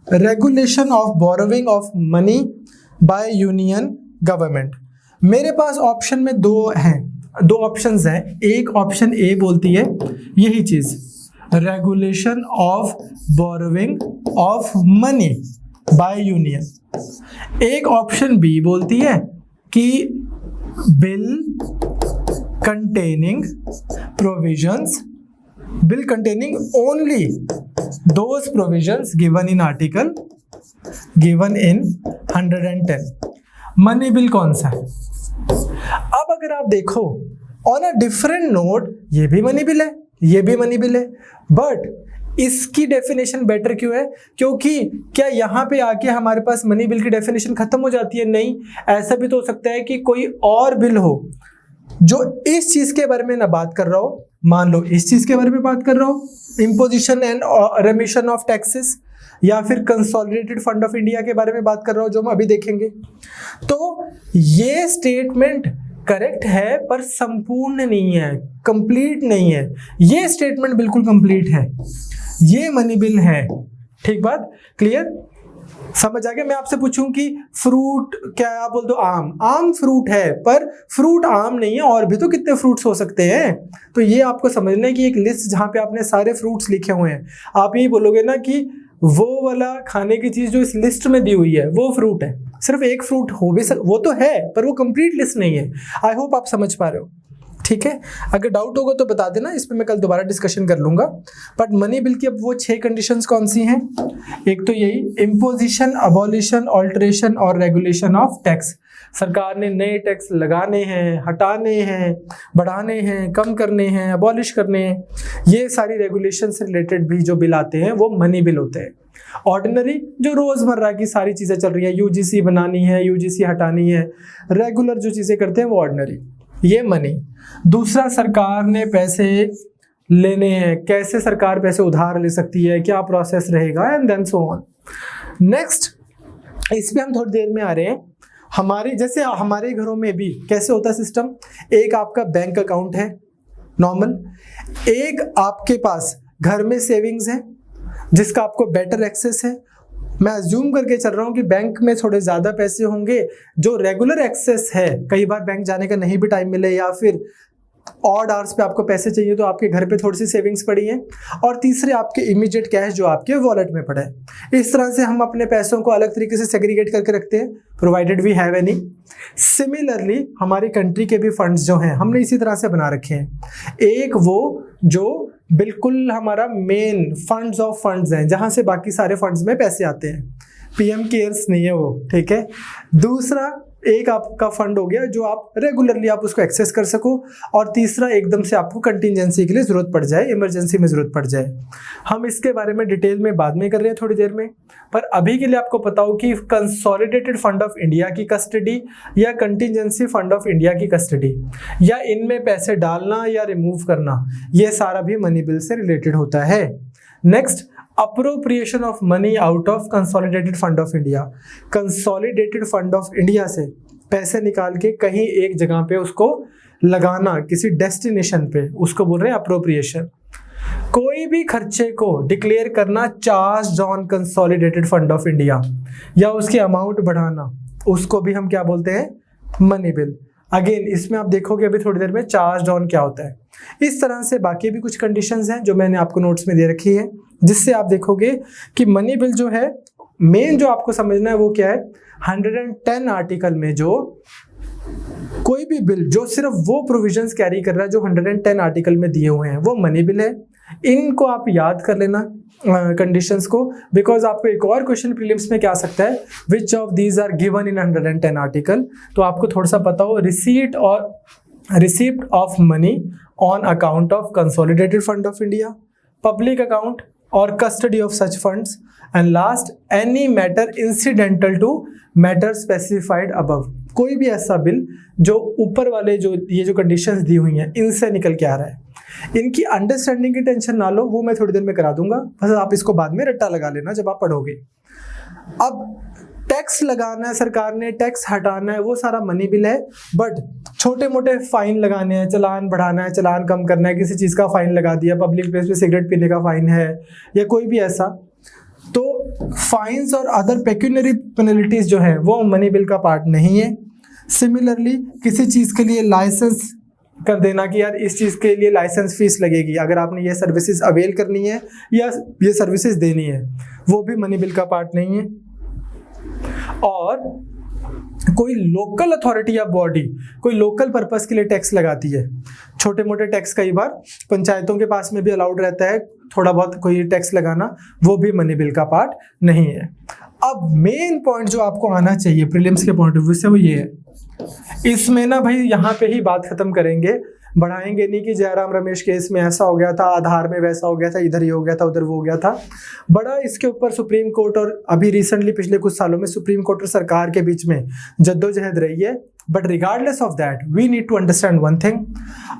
regulation of borrowing of money by union government. मेरे पास ऑप्शन में दो ऑप्शंस हैं। एक ऑप्शन ए बोलती है यही चीज, regulation of borrowing of money by union. एक ऑप्शन बी बोलती है कि bill containing only those provisions given in 110। Money bill कौन सा है? अब अगर आप देखो ऑन अ डिफरेंट नोट, ये भी मनी बिल है, ये भी मनी बिल है, बट इसकी डेफिनेशन बेटर क्यों है? क्योंकि क्या यहाँ पे आके हमारे पास मनी बिल की डेफिनेशन खत्म हो जाती है? नहीं, ऐसा भी तो हो सकता है कि कोई और बिल हो जो इस चीज के बारे में ना बात कर रहा हो। मान लो इस चीज के बारे में बात कर रहा हो, इम्पोजिशन एंड रेमिशन ऑफ टैक्सेस, या फिर कंसोलिडेटेड फंड ऑफ इंडिया के बारे में बात कर रहा हो, जो हम अभी देखेंगे। तो ये स्टेटमेंट करेक्ट है पर संपूर्ण नहीं है, कंप्लीट नहीं है। ये स्टेटमेंट बिल्कुल कंप्लीट है, ये मनी बिल है। ठीक बात, क्लियर, समझ आ गया? मैं आपसे पूछूं कि फ्रूट क्या, आप बोल दो आम फ्रूट है, पर फ्रूट आम नहीं है, और भी तो कितने फ्रूट्स हो सकते हैं। तो ये आपको समझना है कि एक लिस्ट जहां पे आपने सारे फ्रूट्स लिखे हुए हैं, आप यही बोलोगे ना कि वो वाला खाने की चीज जो इस लिस्ट में दी हुई है वो फ्रूट है। सिर्फ एक फ्रूट हो भी वो तो है, पर वो कंप्लीट लिस्ट नहीं है। आई होप आप समझ पा रहे हो। ठीक है, अगर डाउट होगा तो बता देना, इस पे मैं कल दोबारा डिस्कशन कर लूंगा। बट मनी बिल की अब वो 6 कंडीशंस कौन सी हैं? एक तो यही, इम्पोजिशन, अबॉलिशन, ऑल्टरेशन और रेगुलेशन ऑफ टैक्स। सरकार ने नए टैक्स लगाने हैं, हटाने हैं, बढ़ाने हैं, कम करने हैं, अबॉलिश करने हैं, ये सारी रेगुलेशन से रिलेटेड भी जो बिल आते हैं वो मनी बिल होते हैं। ऑर्डिनरी जो रोजमर्रा की सारी चीजें चल रही है, यूजीसी बनानी है, यूजीसी हटानी है, रेगुलर जो चीजें करते हैं वो ऑर्डिनरी, ये मनी। दूसरा, सरकार ने पैसे लेने हैं, कैसे सरकार पैसे उधार ले सकती है, क्या प्रोसेस रहेगा, and then so on. Next, इस पे हम थोड़ी देर में आ रहे हैं। जैसे हमारे घरों में भी कैसे होता है सिस्टम, एक आपका बैंक अकाउंट है नॉर्मल, एक आपके पास घर में सेविंग्स है जिसका आपको बेटर एक्सेस है। मैं अज्यूम करके चल रहा हूँ कि बैंक में थोड़े ज़्यादा पैसे होंगे, जो रेगुलर एक्सेस है, कई बार बैंक जाने का नहीं भी टाइम मिले, या फिर ऑड आवर्स पे आपको पैसे चाहिए तो आपके घर पे थोड़ी सी सेविंग्स पड़ी हैं। और तीसरे, आपके इमीडिएट कैश जो आपके वॉलेट में पड़ा है। इस तरह से हम अपने पैसों को अलग तरीके से सेग्रीगेट करके रखते हैं, provided we have any. Similarly हमारी कंट्री के भी फंड्स जो हैं हमने इसी तरह से बना रखे हैं। एक वो जो बिल्कुल हमारा मेन फंड्स ऑफ फंड्स हैं, जहां से बाकी सारे फंड्स में पैसे आते हैं, पीएम केयर्स नहीं है वो, ठीक है। दूसरा, एक आपका फंड हो गया जो आप रेगुलरली आप उसको एक्सेस कर सको, और तीसरा एकदम से आपको कंटिजेंसी के लिए जरूरत पड़ जाए, इमरजेंसी में जरूरत पड़ जाए। हम इसके बारे में डिटेल में बाद में कर रहे हैं थोड़ी देर में, पर अभी के लिए आपको पता हो कि कंसोलिडेटेड फंड ऑफ इंडिया की कस्टडी या कंटिजेंसी फंड ऑफ इंडिया की कस्टडी, या इनमें पैसे डालना या रिमूव करना, ये सारा भी मनी बिल से रिलेटेड होता है। Next, appropriation of money out of consolidated fund of India. Consolidated fund of India से पैसे निकाल के कहीं एक जगह पे उसको लगाना, किसी डेस्टिनेशन पे, उसको बोल रहे हैं अप्रोप्रिएशन। कोई भी खर्चे को डिक्लेयर करना charge on consolidated fund of India, या उसकी अमाउंट बढ़ाना, उसको भी हम क्या बोलते हैं? Money bill. अगेन इसमें आप देखोगे अभी थोड़ी देर में चार्ज ऑन क्या होता है। इस तरह से बाकी भी कुछ कंडीशंस हैं जो मैंने आपको नोट्स में दे रखी है, जिससे आप देखोगे कि मनी बिल जो है, मेन जो आपको समझना है वो क्या है, 110 आर्टिकल में जो कोई भी बिल जो सिर्फ वो प्रोविजंस कैरी कर रहा है जो 110 आर्टिकल में दिए हुए हैं वो मनी बिल है। इनको आप याद कर लेना कंडीशंस को, बिकॉज आपको एक और क्वेश्चन प्रीलिम्स में क्या आ सकता है, which of these are given in 110 article, तो आपको थोड़ा सा पता हो, receipt of money on account of consolidated fund of India, public account और custody of such funds, and last any matter incidental to matter specified above. कोई भी ऐसा बिल जो ऊपर वाले जो ये जो कंडीशंस दी हुई हैं इनसे निकल के आ रहा है, इनकी अंडरस्टैंडिंग की टेंशन ना लो, वो मैं थोड़ी देर में करा दूंगा, बस आप इसको बाद में रट्टा लगा लेना जब आप पढ़ोगे। अब टैक्स लगाना है सरकार ने, टैक्स हटाना है, वो सारा मनी बिल है, बट छोटे मोटे फाइन लगाने हैं, चलान बढ़ाना है, चलान कम करना है, किसी चीज़ का फाइन लगा दिया, पब्लिक प्लेस पे सिगरेट पीने का फाइन है या कोई भी ऐसा, तो फाइन्स और अदर पेक्यूनरी पेनल्टीज जो है वो मनी बिल का पार्ट नहीं है। सिमिलरली किसी चीज़ के लिए लाइसेंस कर देना कि यार इस चीज़ के लिए लाइसेंस फीस लगेगी अगर आपने ये सर्विसेज अवेल करनी है या ये सर्विसेज देनी है, वो भी मनी बिल का पार्ट नहीं है। और कोई लोकल अथॉरिटी या बॉडी कोई लोकल पर्पस के लिए टैक्स लगाती है, छोटे मोटे टैक्स कई बार पंचायतों के पास में भी अलाउड रहता है थोड़ा बहुत कोई टैक्स लगाना, वो भी मनी बिल का पार्ट नहीं है। अब मेन पॉइंट जो आपको आना चाहिए प्रीलिम्स के पॉइंट ऑफ व्यू से वो ये है, इसमें ना भाई यहाँ पे ही बात खत्म करेंगे, बढ़ाएंगे नहीं कि जयराम रमेश केस में ऐसा हो गया था, आधार में वैसा हो गया था, इधर ये हो गया था, उधर वो हो गया था। बड़ा इसके ऊपर सुप्रीम कोर्ट और अभी रिसेंटली पिछले कुछ सालों में सुप्रीम कोर्ट और सरकार के बीच में जद्दोजहद रही है। But regardless of that we need to understand one thing,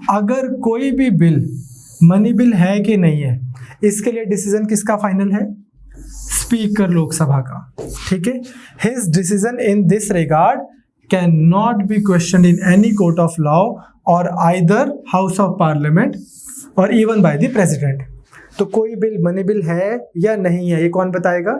अगर कोई भी बिल मनी बिल है कि नहीं है, इसके लिए डिसीजन किसका फाइनल है? स्पीकर लोकसभा का, ठीक है। His decision in this regard can not be questioned in any court of law और आइदर हाउस ऑफ पार्लियामेंट और इवन बाय द प्रेसिडेंट। तो कोई बिल मनी बिल है या नहीं है ये कौन बताएगा?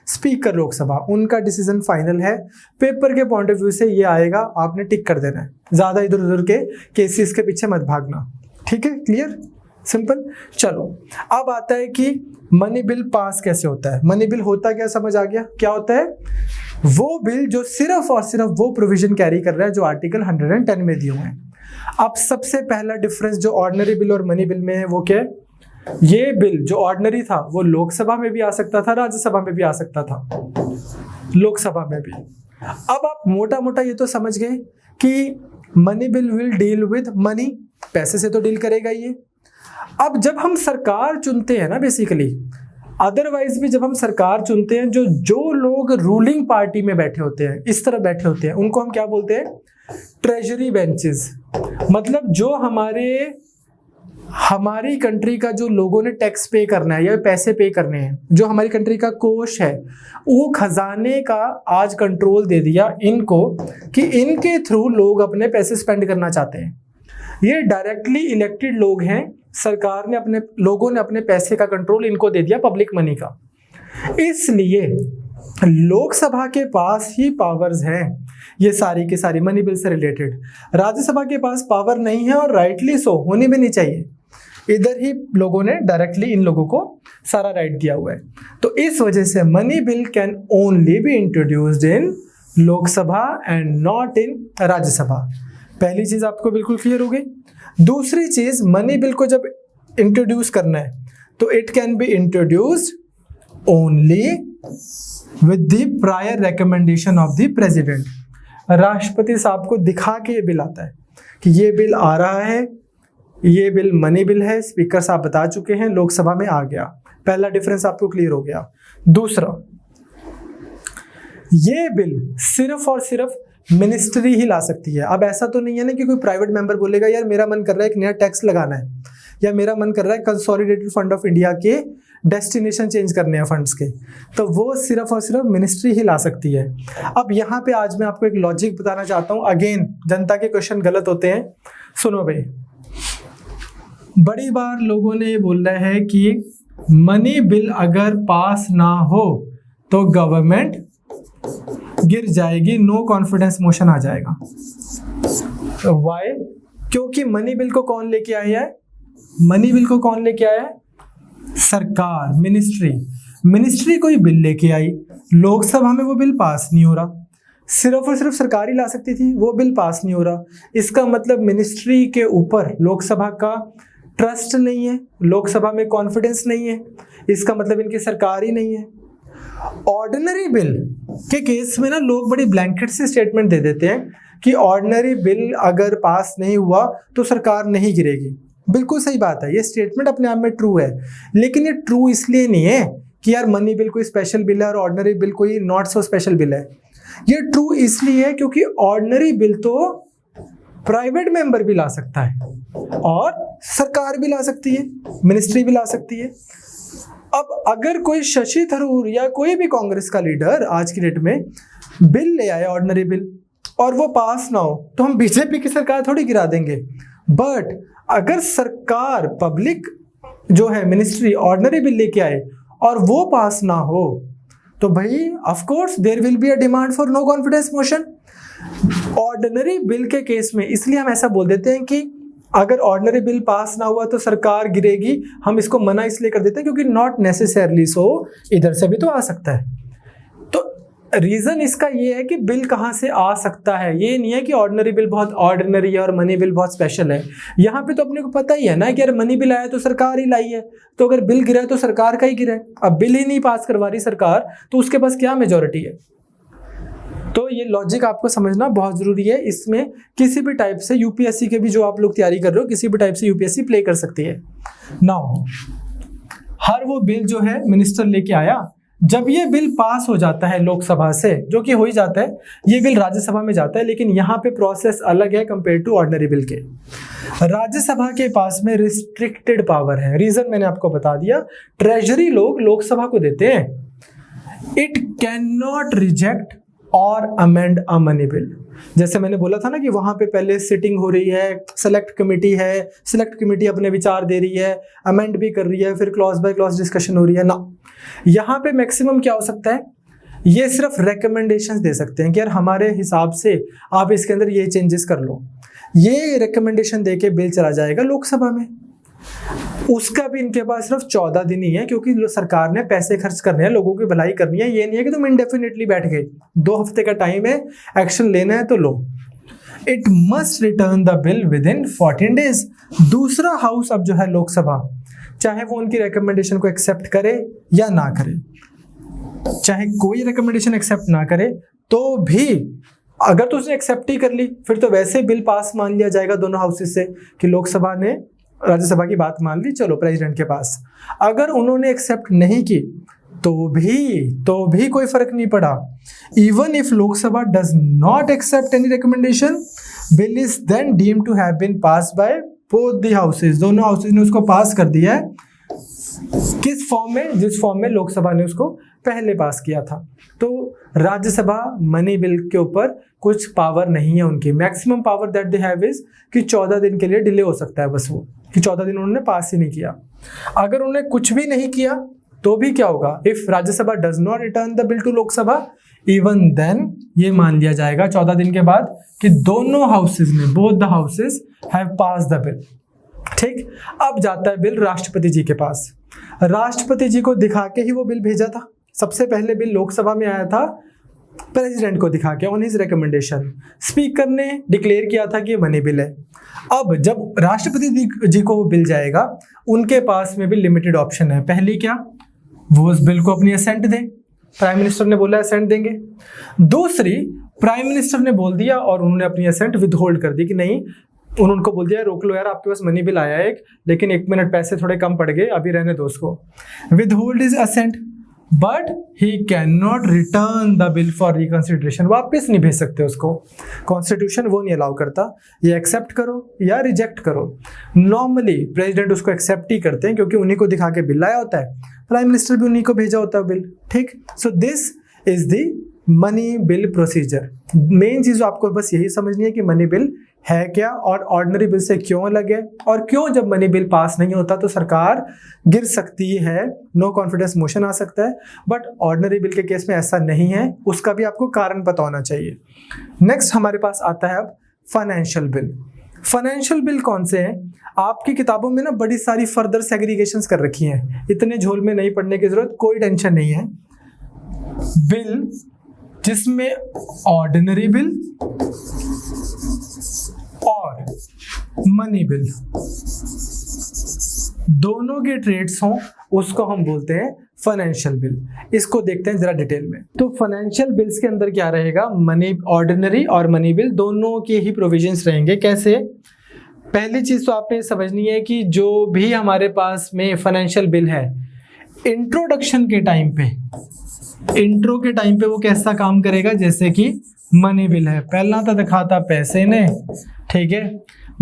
स्पीकर लोकसभा, उनका डिसीजन फाइनल है। पेपर के पॉइंट ऑफ व्यू से ये आएगा, आपने टिक कर देना है, ज्यादा इधर उधर के केसेस के पीछे मत भागना, ठीक है? Clear, simple. चलो अब आता है कि मनी बिल पास कैसे होता है। मनी बिल होता क्या, समझ आ गया क्या होता है? वो बिल जो सिर्फ और सिर्फ वो प्रोविजन कैरी कर रहा है जो आर्टिकल 110 में दिए हुए हैं। अब सबसे पहला डिफरेंस जो ऑर्डिनरी बिल और मनी बिल में है वो क्या है? ये बिल जो ऑर्डिनरी था वो लोकसभा में भी आ सकता था, राज्यसभा में भी आ सकता था, लोकसभा में भी। अब आप मोटा मोटा ये तो समझ गए कि money bill will deal with money, पैसे से तो डील करेगा ये। अब जब हम सरकार चुनते हैं ना, बेसिकली अदरवाइज भी जब हम सरकार चुनते हैं, जो लोग रूलिंग पार्टी में बैठे होते हैं, इस तरह बैठे होते हैं, उनको हम क्या बोलते हैं? Treasury benches. मतलब जो हमारी कंट्री का जो लोगों ने टैक्स पे करना है या पैसे पे करने हैं, जो हमारी कंट्री का कोष है, वो खजाने का आज कंट्रोल दे दिया इनको कि इनके थ्रू लोग अपने पैसे स्पेंड करना चाहते हैं। ये डायरेक्टली इलेक्टेड लोग हैं, सरकार ने लोगों ने अपने पैसे का कंट्रोल इनको दे दिया, पब्लिक मनी का। इसलिए लोकसभा के पास ही पावर्स हैं ये सारी की सारी मनी बिल से रिलेटेड। राज्यसभा के पास पावर नहीं है और राइटली सो, होनी भी नहीं चाहिए। इधर ही लोगों ने डायरेक्टली इन लोगों को सारा राइट दिया हुआ है। तो इस वजह से money bill can only be introduced in Lok Sabha and not in Rajya Sabha. पहली चीज आपको बिल्कुल क्लियर हो गई। दूसरी चीज, मनी बिल को जब इंट्रोड्यूस करना है तो it can be introduced only with the prior recommendation of the president. राष्ट्रपति साहब को दिखा के ये बिल आता है कि ये बिल आ रहा है, ये बिल मनी बिल है, स्पीकर साहब बता चुके हैं, लोकसभा में आ गया। पहला डिफरेंस आपको क्लियर हो गया। दूसरा, ये बिल सिर्फ और सिर्फ मिनिस्ट्री ही ला सकती है। अब ऐसा तो नहीं है ना कि कोई प्राइवेट मेंबर बोलेगा यार मेरा मन कर रहा है एक नया टैक्स लगाना है, या मेरा मन कर रहा है कंसोलिडेटेड फंड ऑफ इंडिया के डेस्टिनेशन चेंज करने हैं फंड्स के, तो वो सिर्फ और सिर्फ मिनिस्ट्री ही ला सकती है। अब यहाँ पे आज मैं आपको एक लॉजिक बताना चाहता हूँ। अगेन जनता के क्वेश्चन गलत होते हैं, सुनो भाई। बड़ी बार लोगों ने ये बोला है कि मनी बिल अगर पास ना हो तो गवर्नमेंट गिर जाएगी, नो कॉन्फिडेंस मोशन आ जाएगा। व्हाई? क्योंकि मनी बिल को कौन लेके आया है? मनी बिल को कौन लेके आया है? सरकार, मिनिस्ट्री। मिनिस्ट्री कोई बिल लेके आई, लोकसभा में वो बिल पास नहीं हो रहा, सिर्फ और सिर्फ सरकार ही ला सकती थी, वो बिल पास नहीं हो रहा। इसका मतलब मिनिस्ट्री के ऊपर लोकसभा का ट्रस्ट नहीं है, लोकसभा में कॉन्फिडेंस नहीं है, इसका मतलब इनकी सरकार ही नहीं है। ऑर्डिनरी बिल के केस में ना लोग बड़ी ब्लैंकेट से स्टेटमेंट दे देते हैं कि ऑर्डिनरी बिल अगर पास नहीं हुआ तो सरकार नहीं गिरेगी। बिल्कुल सही बात है, ये स्टेटमेंट अपने आप में ट्रू है, लेकिन ये ट्रू इसलिए नहीं है कि यार मनी बिल कोई स्पेशल बिल है और ऑर्डिनरी बिल कोई नॉट सो स्पेशल बिल है। ये ट्रू इसलिए है क्योंकि ऑर्डिनरी बिल तो प्राइवेट मेंबर भी ला सकता है और सरकार भी ला सकती है, मिनिस्ट्री भी ला सकती है। अब अगर कोई शशि थरूर या कोई भी कांग्रेस का लीडर आज की डेट में बिल ले आए ऑर्डिनरी बिल और वो पास ना हो तो हम बीजेपी की सरकार थोड़ी गिरा देंगे। बट अगर सरकार पब्लिक जो है मिनिस्ट्री ऑर्डिनरी बिल लेके आए और वो पास ना हो तो भाई of course there will be a demand for no confidence motion. Ordinary bill के केस में इसलिए हम ऐसा बोल देते हैं कि अगर ऑर्डिनरी बिल पास ना हुआ तो सरकार गिरेगी, हम इसको मना इसलिए कर देते हैं क्योंकि नॉट नेसेसरली सो, इधर से भी तो आ सकता है। तो रीजन इसका ये है कि बिल कहाँ से आ सकता है, ये नहीं है कि ऑर्डिनरी बिल बहुत ऑर्डिनरी है और मनी बिल बहुत स्पेशल है। यहाँ पे तो अपने को पता ही है ना कि यार मनी बिल आया तो सरकार ही लाई है, तो अगर बिल गिरा है तो सरकार का ही गिरा है। अब बिल ही नहीं पास करवा रही सरकार तो उसके पास क्या मेजोरिटी है। तो ये लॉजिक आपको समझना बहुत जरूरी है। इसमें किसी भी टाइप से यूपीएससी के भी जो आप लोग तैयारी कर रहे हो किसी भी टाइप से यूपीएससी प्ले कर सकती है। नाउ हर वो बिल जो है मिनिस्टर लेके आया, जब ये बिल पास हो जाता है लोकसभा से, जो कि हो ही जाता है, ये बिल राज्यसभा में जाता है, लेकिन यहाँ पे प्रोसेस अलग है कंपेयर टू ऑर्डिनरी बिल के। राज्यसभा के पास में रिस्ट्रिक्टेड पावर है। रीजन मैंने आपको बता दिया, ट्रेजरी लोग लोकसभा को देते हैं। इट कैन नॉट रिजेक्ट और अमेंड अ मनी बिल। जैसे मैंने बोला था ना कि वहां पे पहले सिटिंग हो रही है, सेलेक्ट कमेटी है, सेलेक्ट कमेटी अपने विचार दे रही है, अमेंड भी कर रही है, फिर क्लॉज बाय क्लॉज डिस्कशन हो रही है ना। यहाँ पे मैक्सिमम क्या हो सकता है, ये सिर्फ रिकमेंडेशंस दे सकते हैं कि यार हमारे हिसाब से आप इसके अंदर ये चेंजेस कर लो। ये रिकमेंडेशन देके बिल चला जाएगा लोकसभा में। उसका भी इनके पास सिर्फ 14 दिन ही है, क्योंकि सरकार ने पैसे खर्च करने हैं, लोगों की भलाई करनी है। ये नहीं है कि तुम इंडेफिनिटली बैठ गए, 2 हफ्ते का टाइम है, एक्शन लेना है तो लो। It must return the bill within 14 days. दूसरा हाउस अब जो है लोकसभा, चाहे वो उनकी रिकमेंडेशन को एक्सेप्ट करे या ना करे, चाहे कोई रिकमेंडेशन एक्सेप्ट ना करे तो भी, अगर तो उसने एक्सेप्ट ही कर ली फिर तो वैसे बिल पास मान लिया जाएगा दोनों हाउसेस से कि लोकसभा ने राज्यसभा की बात मान ली, चलो प्रेसिडेंट के पास। अगर उन्होंने एक्सेप्ट नहीं की तो भी कोई फर्क नहीं पड़ा। Even if Lok Sabha does not accept any recommendation, bill is then deemed to have been passed by both the houses. दोनों हाउसेस ने उसको पास कर दिया है। किस फॉर्म में? जिस फॉर्म में लोकसभा ने उसको पहले पास किया था। तो राज्यसभा मनी बिल के ऊपर कुछ पावर नहीं है उनकी। Maximum power that they have is कि 14 दिन के लिए डिले हो सकता है, बस वो कि 14 दिन उन्होंने पास ही नहीं किया। अगर उन्होंने कुछ भी नहीं किया तो भी क्या होगा, if Rajya Sabha does not return the bill to Lok Sabha, even then ये मान लिया जाएगा 14 दिन के बाद कि दोनों हाउसेज ने, both the houses have pass the bill. ठीक, अब जाता है बिल राष्ट्रपति जी के पास। राष्ट्रपति जी को दिखा के ही वो बिल भेजा था। सबसे पहले बिल लोकसभा में आया था प्रेसिडेंट को दिखा के, ऑन हिज रिकमेंडेशन। स्पीकर ने डिक्लेयर किया था कि ये मनी बिल है। अब जब राष्ट्रपति जी को वो बिल जाएगा, उनके पास में भी लिमिटेड ऑप्शन है। पहली क्या, वो उस बिल को अपनी असेंट दें, प्राइम मिनिस्टर ने बोला असेंट देंगे। दूसरी, प्राइम मिनिस्टर ने बोल दिया और उन्होंने अपनी असेंट विद होल्ड कर दी कि नहीं, उनको बोल दिया रोक लो यार, आपके पास मनी बिल आया है लेकिन 1 मिनट पैसे थोड़े कम पड़ गए, अभी रहने दो उसको। Withhold is assent, but he can not return the bill for reconsideration. वापस नहीं भेज सकते उसको, कॉन्स्टिट्यूशन वो नहीं अलाउ करता। ये एक्सेप्ट करो या रिजेक्ट करो। नॉर्मली प्रेसिडेंट उसको एक्सेप्ट ही करते हैं क्योंकि उन्हीं को दिखा के बिल आया होता है, प्राइम मिनिस्टर भी उन्हीं को भेजा होता है बिल। ठीक, so this is the money bill procedure. Main चीज आपको बस यही समझनी है कि मनी बिल है क्या और ऑर्डिनरी बिल से क्यों अलग है, और क्यों जब मनी बिल पास नहीं होता तो सरकार गिर सकती है, नो कॉन्फिडेंस मोशन आ सकता है। बट ऑर्डिनरी बिल के केस में ऐसा नहीं है, उसका भी आपको कारण पता होना चाहिए। नेक्स्ट हमारे पास आता है अब फाइनेंशियल बिल। फाइनेंशियल बिल कौन से हैं? आपकी किताबों में ना बड़ी सारी फर्दर सेग्रीगेशंस कर रखी हैं, इतने झोल में नहीं पढ़ने की जरूरत, कोई टेंशन नहीं है। बिल जिसमें ऑर्डिनरी बिल और मनी बिल दोनों के ट्रेड्स हों, उसको हम बोलते हैं फाइनेंशियल बिल। इसको देखते हैं जरा डिटेल में। तो फाइनेंशियल बिल्स के अंदर क्या रहेगा, मनी, ऑर्डिनरी और मनी बिल दोनों के ही प्रोविजंस रहेंगे। कैसे? पहली चीज तो आपने समझनी है कि जो भी हमारे पास में फाइनेंशियल बिल है, इंट्रोडक्शन के टाइम पे, इंट्रो के टाइम पे वो कैसा काम करेगा, जैसे कि मनी बिल है, पहला तो दिखाता पैसे ने, ठीक है,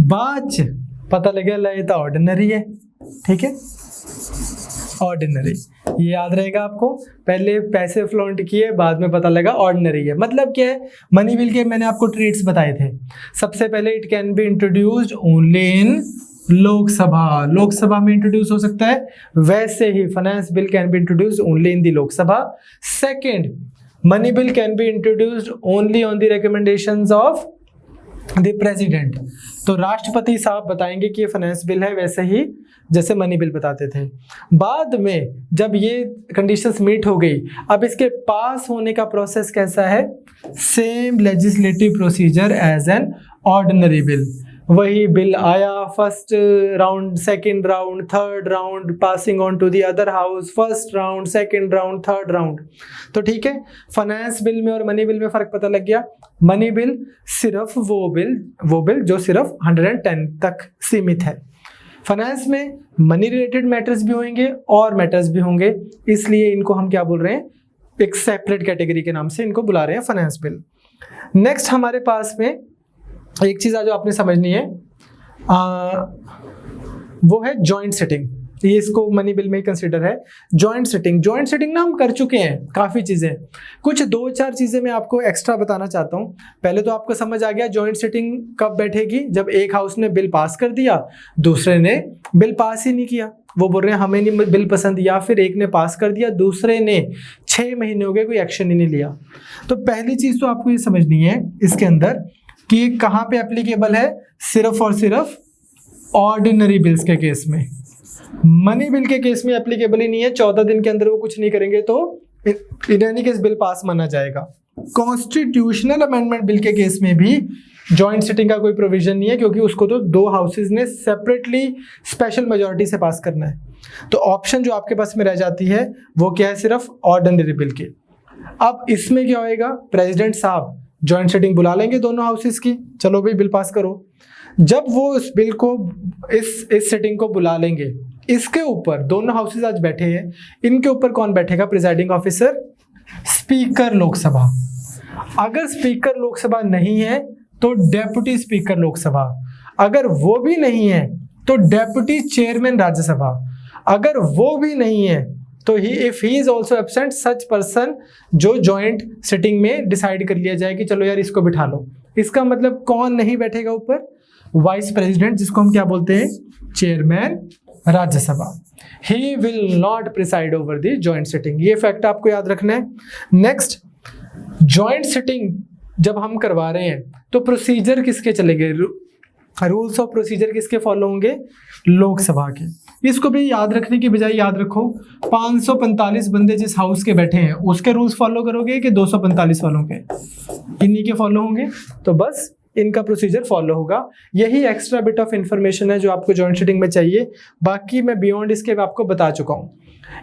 बाद पता लगे ये तो ऑर्डिनरी है, ठीक है, ऑर्डिनरी, ये याद रहेगा आपको। पहले पैसे फ्लॉन्ट किए, बाद में पता लगा ऑर्डिनरी है। मतलब क्या है, मनी बिल के मैंने आपको ट्रेड्स बताए थे। सबसे पहले it can be introduced only in Lok Sabha, Lok Sabha में इंट्रोड्यूस हो सकता है। वैसे ही finance bill can be introduced only in the Lok Sabha. Second, money bill can be introduced only on the recommendations of the president. तो राष्ट्रपति साहब बताएंगे कि ये फाइनेंस बिल है, वैसे ही जैसे मनी बिल बताते थे। बाद में जब ये कंडीशंस मीट हो गई, अब इसके पास होने का प्रोसेस कैसा है, same legislative procedure as an ordinary bill. वही बिल आया, first round, second round, third round, passing on to the other house, first round, second round, third round. तो ठीक है, फाइनेंस बिल में और मनी बिल में फर्क पता लग गया। मनी बिल सिर्फ वो बिल जो सिर्फ 110 तक सीमित है। फाइनेंस में मनी रिलेटेड मैटर्स भी होंगे और मैटर्स भी होंगे, इसलिए इनको हम क्या बोल रहे हैं, एक सेपरेट कैटेगरी के नाम से इनको बुला रहे हैं फाइनेंस बिल। नेक्स्ट हमारे पास में एक चीज जो आपने समझनी है, वो है जॉइंट सिटिंग। ये इसको मनी बिल में ही कंसिडर है। जॉइंट सिटिंग ना हम कर चुके हैं काफ़ी चीज़ें, कुछ 2-4 चीज़ें मैं आपको एक्स्ट्रा बताना चाहता हूँ। पहले तो आपको समझ आ गया जॉइंट सिटिंग कब बैठेगी, जब एक हाउस ने बिल पास कर दिया, दूसरे ने बिल पास ही नहीं किया, वो बोल रहे हैं हमें नहीं बिल पसंद, या फिर एक ने पास कर दिया, दूसरे ने 6 महीने हो गए कोई एक्शन ही नहीं लिया। तो पहली चीज़ तो आपको ये समझनी है इसके अंदर कि कहाँ पे एप्लीकेबल है, सिर्फ और सिर्फ ऑर्डिनरी बिल्स के केस में। मनी बिल के केस में एप्लीकेबल ही नहीं है, 14 दिन के अंदर वो कुछ नहीं करेंगे तो in any case bill pass माना जाएगा। कॉन्स्टिट्यूशनल अमेंडमेंट बिल के केस में भी जॉइंट सिटिंग का कोई प्रोविजन नहीं है, क्योंकि उसको तो 2 हाउसेज ने सेपरेटली स्पेशल मेजॉरिटी से पास करना है। तो ऑप्शन जो आपके पास में रह जाती है वो क्या है, सिर्फ ऑर्डिनरी बिल के। अब इसमें क्या होएगा, प्रेसिडेंट साहब जॉइंट सिटिंग बुला लेंगे दोनों हाउसेज की, चलो भाई बिल पास करो। जब वो इस बिल को, इस सिटिंग को बुला लेंगे, इसके ऊपर दोनों हाउसेज आज बैठे हैं, इनके ऊपर कौन बैठेगा, प्रिजाइडिंग ऑफिसर, स्पीकर लोकसभा। अगर स्पीकर लोकसभा नहीं है तो डेप्यूटी स्पीकर लोकसभा, अगर वो भी नहीं है तो डेप्यूटी चेयरमैन राज्यसभा, अगर वो भी नहीं है तो if he is also absent such person, जो जॉइंट सिटिंग में डिसाइड कर लिया जाए कि चलो यार इसको बिठा लो। इसका मतलब कौन नहीं बैठेगा ऊपर, वाइस प्रेसिडेंट, जिसको हम क्या बोलते हैं, chairman Rajya Sabha. He will not preside over the joint sitting, ये फैक्ट आपको याद रखना है। नेक्स्ट, जॉइंट सिटिंग जब हम करवा रहे हैं तो प्रोसीजर किसके चलेंगे, रूल्स ऑफ प्रोसीजर किसके फॉलो होंगे, लोकसभा के। इसको भी याद रखने की बजाय याद रखो 545 बंदे जिस हाउस के बैठे हैं उसके रूल्स फॉलो करोगे कि 245 वालों के, इन्हीं के फॉलो होंगे, तो बस इनका प्रोसीजर फॉलो होगा। यही एक्स्ट्रा बिट ऑफ इंफॉर्मेशन है जो आपको जॉइंट सिटिंग में चाहिए, बाकी मैं बियॉन्ड इसके आपको बता चुका हूँ।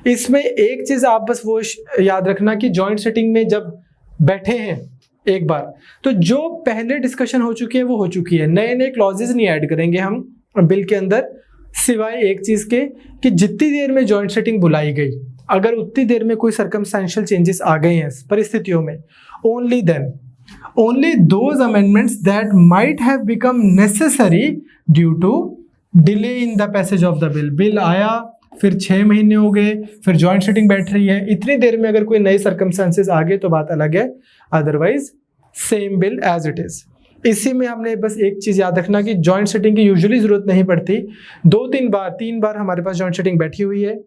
इसमें एक चीज आप बस वो याद रखना कि जॉइंट सिटिंग में जब बैठे हैं एक बार, तो जो पहले डिस्कशन हो चुकी है वो हो चुकी है, नए नए क्लॉजेज नहीं ऐड करेंगे हम बिल के अंदर, सिवाय एक चीज के कि जितनी देर में जॉइंट सिटिंग बुलाई गई, अगर उतनी देर में कोई सर्कमस्टेंशियल चेंजेस आ गए हैं परिस्थितियों में, only then, only those amendments that might have become necessary due to delay in the passage of the bill। Bill आया, फिर 6 महीने हो गए, फिर जॉइंट सिटिंग बैठ रही है, इतनी देर में अगर कोई नए सर्कमस्टेंसेस आ गए तो बात अलग है, otherwise same bill as it is. इसी में हमने बस एक चीज याद रखना कि जॉइंट सिटिंग की यूजुअली जरूरत नहीं पड़ती, 3 बार हमारे पास जॉइंट सिटिंग बैठी हुई है।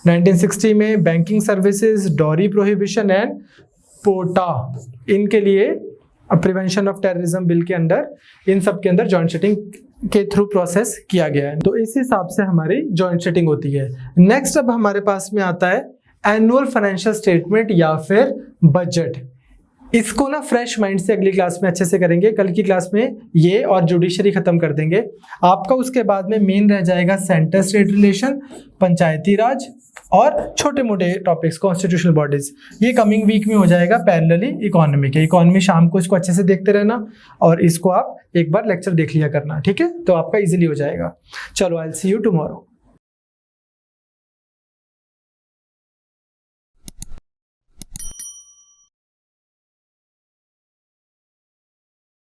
1960 में banking services, dowry prohibition and POTA, इनके लिए प्रिवेंशन ऑफ टेररिज्म बिल के अंडर, इन सब के अंदर जॉइंट सिटिंग के थ्रू प्रोसेस किया गया है। तो इस हिसाब से हमारी जॉइंट सिटिंग होती है। नेक्स्ट अब हमारे पास में आता है एनुअल फाइनेंशियल स्टेटमेंट या फिर बजट। इसको ना फ्रेश माइंड से अगली क्लास में अच्छे से करेंगे। कल की क्लास में ये और जुडिशरी खत्म कर देंगे आपका। उसके बाद में मेन रह जाएगा सेंटर स्टेट रिलेशन, पंचायती राज और छोटे मोटे टॉपिक्स कॉन्स्टिट्यूशनल बॉडीज। ये कमिंग वीक में हो जाएगा पैरेलली इकोनॉमी के। इकोनॉमी शाम को इसको अच्छे से देखते रहना और इसको आप एक बार लेक्चर देख लिया करना, ठीक है? तो आपका इजीली हो जाएगा। चलो, I will see you tomorrow.